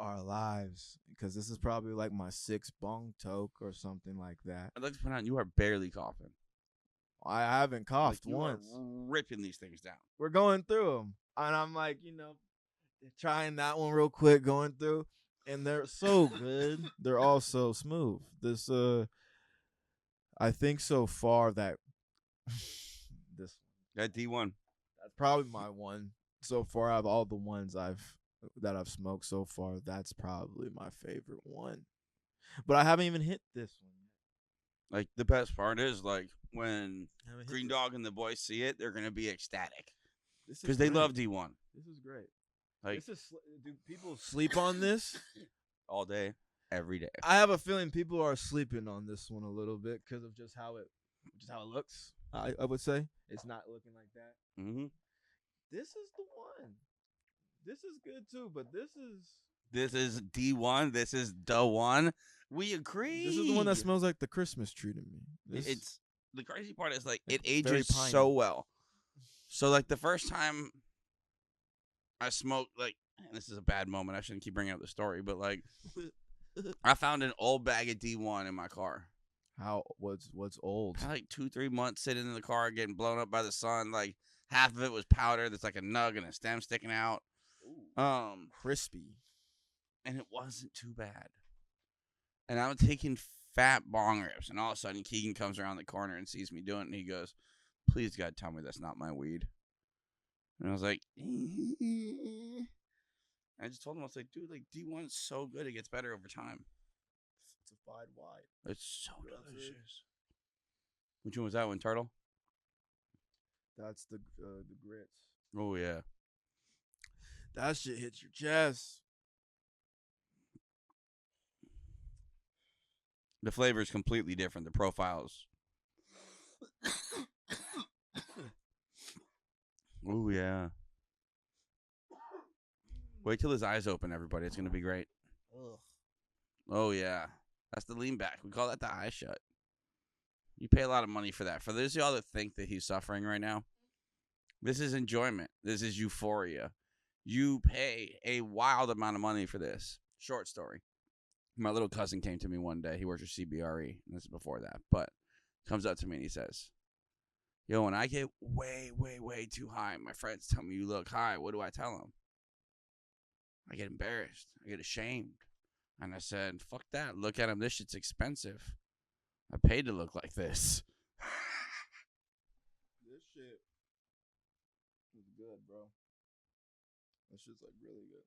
Speaker 1: our lives because this is probably like my 6th bong toke or something like that.
Speaker 2: I'd like to point out you are barely coughing.
Speaker 1: I haven't coughed
Speaker 2: You
Speaker 1: once.
Speaker 2: are ripping these things down.
Speaker 1: We're going through them, and I'm like, trying that one real quick, going through, and they're so good. They're all so smooth. This, I think so far that this
Speaker 2: That D1.
Speaker 1: that's probably my one so far. Out of all the ones I've smoked so far, that's probably my favorite one. But I haven't even hit this one yet.
Speaker 2: Like, the best part is, like, when
Speaker 1: Haven't hit
Speaker 2: Green
Speaker 1: this-
Speaker 2: Dog and the boys see it, they're going to be ecstatic.
Speaker 1: this is
Speaker 2: Because they
Speaker 1: great.
Speaker 2: love D1.
Speaker 1: This is great.
Speaker 2: Like,
Speaker 1: Do people sleep on this?
Speaker 2: all day, every day.
Speaker 1: I have a feeling people are sleeping on this one a little bit because of just how it looks. I would say it's not looking like that.
Speaker 2: Mm-hmm.
Speaker 1: This is the one. This is good too, but this
Speaker 2: This is D1. This is the one. We agree.
Speaker 1: is the one that smells like the Christmas tree to me. This,
Speaker 2: It's the crazy part is, like,
Speaker 1: It's
Speaker 2: it
Speaker 1: very
Speaker 2: ages
Speaker 1: piney.
Speaker 2: so well. So, like, the first time I smoked, like, and this is a bad moment. I shouldn't keep bringing up the story, but, like, I found an old bag of D1 in my car.
Speaker 1: how what's old.
Speaker 2: Had, like, 2-3 months sitting in the car, getting blown up by the sun. Like, half of it was powder. There's like a nug and a stem sticking out.
Speaker 1: Crispy.
Speaker 2: And it wasn't too bad. And I'm taking fat bong rips, and all of a sudden Keegan comes around the corner and sees me doing it, and he goes, "Please, God, tell me that's not my weed." And I was like, I just told him, I was like, dude, like, D1 is so good, it gets better over time.
Speaker 1: It's a fine wide.
Speaker 2: It's so
Speaker 1: That's it.
Speaker 2: delicious. Which one was that one, Turtle?
Speaker 1: That's the grits.
Speaker 2: Oh, yeah.
Speaker 1: That shit hits your chest.
Speaker 2: The flavor is completely different. The profiles. Oh, yeah. Wait till his eyes open, everybody. It's going to be great.
Speaker 1: Ugh.
Speaker 2: Oh, yeah. That's the lean back. We call that the eye shut. You pay a lot of money for that. For those of y'all that think that he's suffering right now, this is enjoyment. This is euphoria. You pay a wild amount of money for this. Short story. My little cousin came to me one day. He works for CBRE, and this is before that. But comes up to me and he says, "Yo, when I get way, way, way too high, my friends tell me you look high. What do I tell them? I get embarrassed. I get ashamed." And I said, "Fuck that. Look at him. This shit's expensive. I paid to look like this."
Speaker 1: This shit is good, bro. This shit's like really good.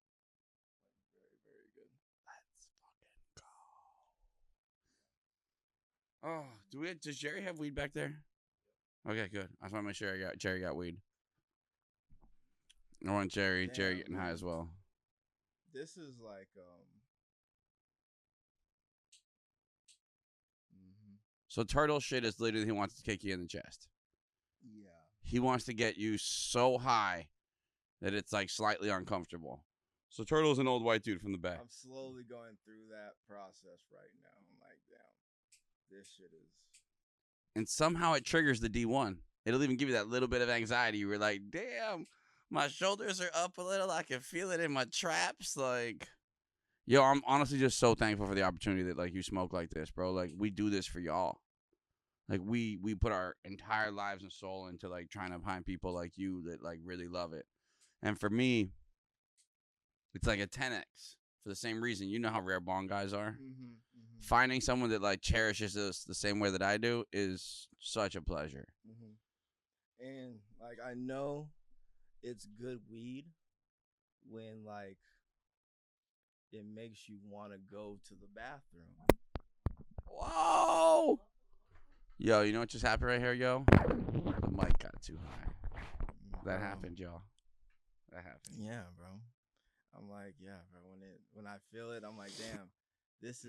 Speaker 1: Like very, very good.
Speaker 2: Let's fucking go. Oh, does Jerry have weed back there? Okay, good. I just want to make sure Jerry got weed. I want Jerry
Speaker 1: Damn,
Speaker 2: getting high as well.
Speaker 1: This is like
Speaker 2: So Turtle shit is literally he wants to kick you in the chest.
Speaker 1: yeah.
Speaker 2: He wants to get you so high that it's like slightly uncomfortable. So Turtle's an old white dude from the back.
Speaker 1: I'm slowly going through that process right now. I'm like, damn, this shit is.
Speaker 2: And somehow it triggers the D1. It'll even give you that little bit of anxiety. You were like, damn, my shoulders are up a little. I can feel it in my traps. Like, yo, I'm honestly just so thankful for the opportunity that, like, you smoke like this, bro. Like, we do this for y'all. Like, we put our entire lives and soul into, like, trying to find people like you that, like, really love it. And for me, it's like a 10X for the same reason. You know how rare bong guys are. Finding someone that, like, cherishes this the same way that I do is such a pleasure.
Speaker 1: And like, I know it's good weed when like it makes you want to go to the bathroom.
Speaker 2: Whoa! Yo, you know what just happened right here, yo? The mic got too high. That
Speaker 1: Bro.
Speaker 2: happened, y'all. That happened.
Speaker 1: Yeah, bro. I'm like, yeah, bro. When I feel it, I'm like, damn, this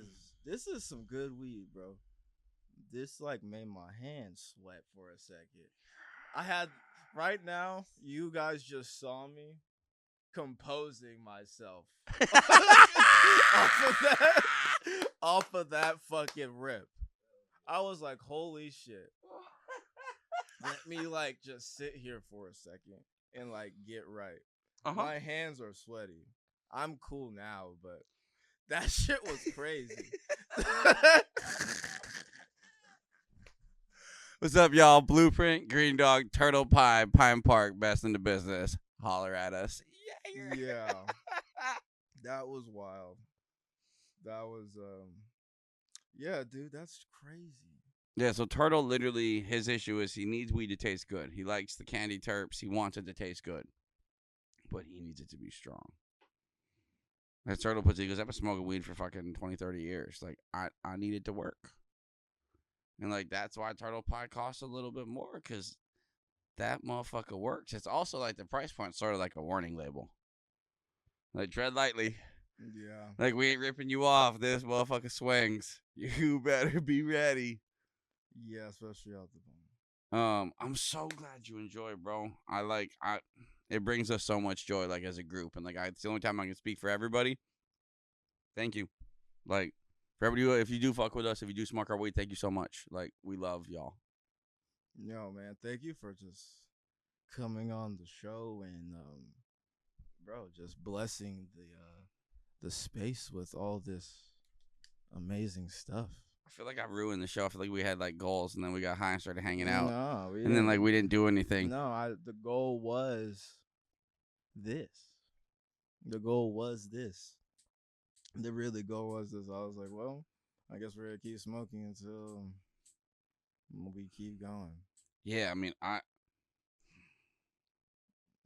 Speaker 1: is some good weed, bro. This like made my hands sweat for a second. I had right now, you guys just saw me composing myself off of that fucking rip. I was like, holy shit. Let me like just sit here for a second and like get right.
Speaker 2: Uh-huh.
Speaker 1: My hands are sweaty. I'm cool now, but that shit was crazy.
Speaker 2: What's up, y'all? Blueprint, Green Dog, Turtle Pie, Pine Park, best in the business. Holler at us.
Speaker 1: Yeah. That was wild. That was yeah, dude, that's crazy.
Speaker 2: Yeah, so Turtle literally, his issue is he needs weed to taste good. He likes the candy terps. He wants it to taste good. But he needs it to be strong. That Turtle puts it, he goes, I've been smoking weed for fucking 20, 30 years. Like, I need it to work. And, like, that's why Turtle Pie costs a little bit more, because that motherfucker works. It's also, like, the price point sort of like a warning label. Like, tread lightly.
Speaker 1: Yeah.
Speaker 2: Like, we ain't ripping you off. This motherfucker swings. You better be ready.
Speaker 1: Yeah, especially out the bone.
Speaker 2: I'm so glad you enjoy, bro. It brings us so much joy, like, as a group. And, like, it's the only time I can speak for everybody. Thank you. Like, for everybody, if you do fuck with us, if you do smoke our weed, thank you so much. Like, we love y'all.
Speaker 1: Yo, man, thank you for just coming on the show and bro, just blessing the space with all this amazing stuff.
Speaker 2: I feel like I ruined the show. I feel like we had, like, goals, and then we got high and started hanging out.
Speaker 1: No,
Speaker 2: And then, like, we didn't do anything.
Speaker 1: No, the goal was this. The goal was this. The really goal was this. I was like, well, I guess we're gonna keep smoking until we keep going.
Speaker 2: Yeah, I mean,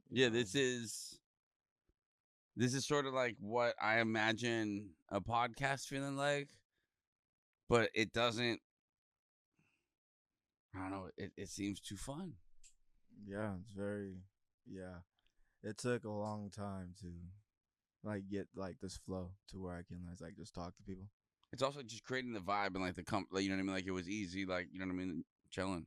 Speaker 2: this is sort of like what I imagine a podcast feeling like, but it doesn't. I don't know. It seems too fun.
Speaker 1: Yeah, it's very. Yeah, it took a long time to like get like this flow to where I can like just talk to people.
Speaker 2: It's also just creating the vibe and like the like, you know what I mean? Like it was easy, like, you know what I mean? Chilling.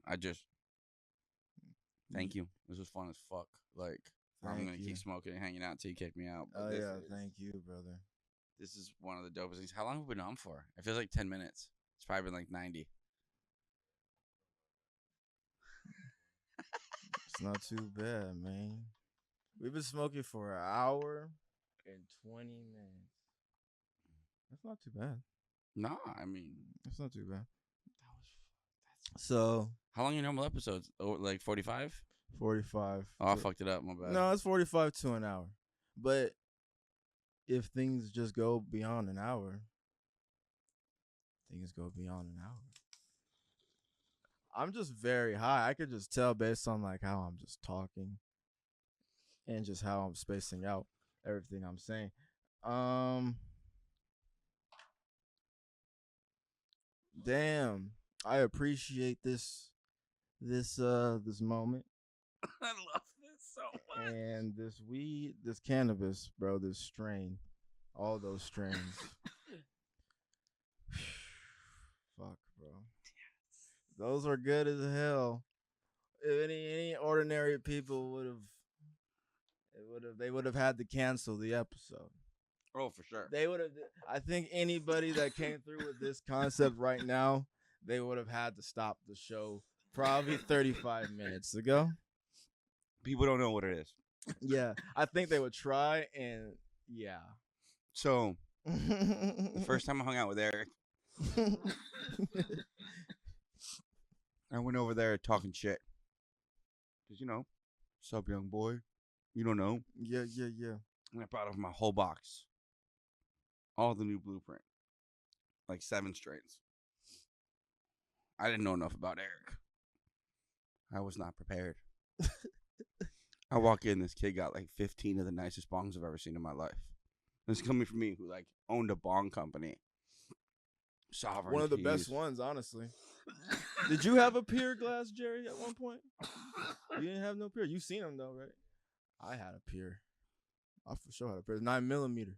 Speaker 2: Thank you. This was fun as fuck. Like, I'm gonna keep smoking and hanging out until you kick me out.
Speaker 1: Oh yeah, thank you, brother.
Speaker 2: This is one of the dopest things. How long have we been on for? It feels like 10 minutes. It's probably been like 90.
Speaker 1: It's not too bad, man. We've been smoking for an hour and 20 minutes. That's not too bad.
Speaker 2: No, I mean,
Speaker 1: That's not too bad. So,
Speaker 2: how long are your normal episodes? Oh, like 45?
Speaker 1: 45.
Speaker 2: Oh, I fucked it up. My bad.
Speaker 1: No, it's 45 to an hour. But if things just go beyond an hour, things go beyond an hour. I'm just very high. I could just tell based on like how I'm just talking and just how I'm spacing out everything I'm saying. Damn. I appreciate this moment.
Speaker 2: I love this so much.
Speaker 1: And this weed, this cannabis, bro, this strain, all those strains. Fuck, bro. Those are good as hell. If any ordinary people they would have had to cancel the episode.
Speaker 2: Oh, for sure.
Speaker 1: They would have. I think anybody that came through with this concept right now, they would have had to stop the show probably 35 minutes ago.
Speaker 2: People don't know what it is.
Speaker 1: Yeah, I think they would try, and yeah.
Speaker 2: So, the first time I hung out with Eric, I went over there talking shit. Because, you know, sup, young boy? You don't know.
Speaker 1: Yeah.
Speaker 2: And I brought over my whole box. All the new Blueprint. Like 7 strains. I didn't know enough about Eric. I was not prepared. I walk in, this kid got like 15 of the nicest bongs I've ever seen in my life. This is coming from me, who like owned a bong company. Sovereign.
Speaker 1: One of the best ones, honestly. Did you have a pier glass, Jerry, at one point? You didn't have no pier. You seen them though, right? I had a pier. I for sure had a pier. 9mm.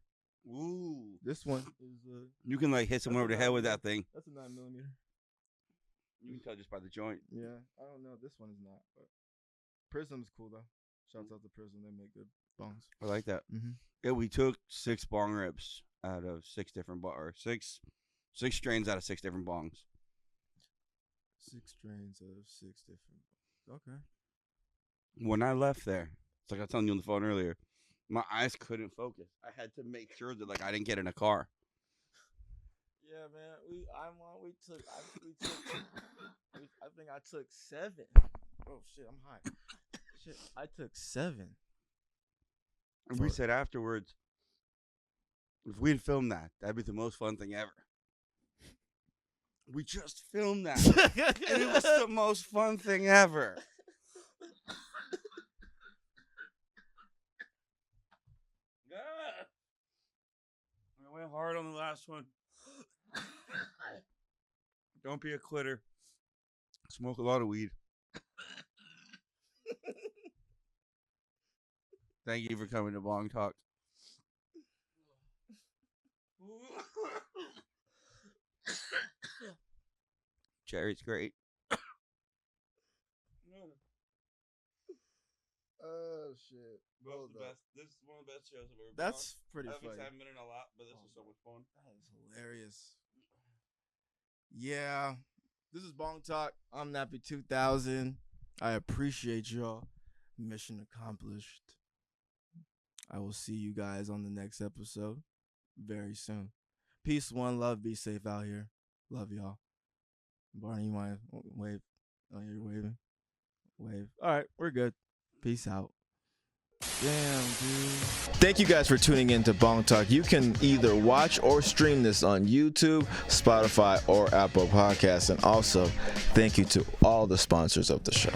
Speaker 2: Ooh.
Speaker 1: This one is
Speaker 2: You can like hit someone over the head with that thing.
Speaker 1: That's a 9mm.
Speaker 2: You can tell just by the joint.
Speaker 1: Yeah, I don't know. This one is not, but Prism's cool though. Shouts out to Prism. They make good bongs.
Speaker 2: I like that.
Speaker 1: Mm-hmm.
Speaker 2: Yeah, we took 6 bong rips out of 6 different or 6 strains out of 6 different bongs.
Speaker 1: 6 strains of 6 different. Okay.
Speaker 2: When I left there, it's like I was telling you on the phone earlier, my eyes couldn't focus. I had to make sure that like I didn't get in a car.
Speaker 1: Yeah, man. I think I took 7. Oh shit, I'm high. Shit, I took 7.
Speaker 2: And we said afterwards, if we'd filmed that, that'd be the most fun thing ever. We just filmed that. And it was the most fun thing ever. I went hard on the last one. Don't be a quitter. Smoke a lot of weed. Thank you for coming to Bong Talk. Cherry's great.
Speaker 1: Oh shit.
Speaker 2: This is one of the best shows I've ever been
Speaker 1: That's pretty
Speaker 2: on.
Speaker 1: funny.
Speaker 2: Obviously, I haven't been in a lot, but this is so much fun.
Speaker 1: That is hilarious. Yeah. This is Bong Talk. I'm Nappy 2000. I appreciate y'all. Mission accomplished. I will see you guys on the next episode very soon. Peace, one love. Be safe out here. Love y'all. Barney, you want to wave? Oh, you're waving. Wave. All right, we're good. Peace out. Damn, dude. Thank you guys for tuning in to Bong Talk. You can either watch or stream this on YouTube, Spotify, or Apple Podcasts. And also, thank you to all the sponsors of the show.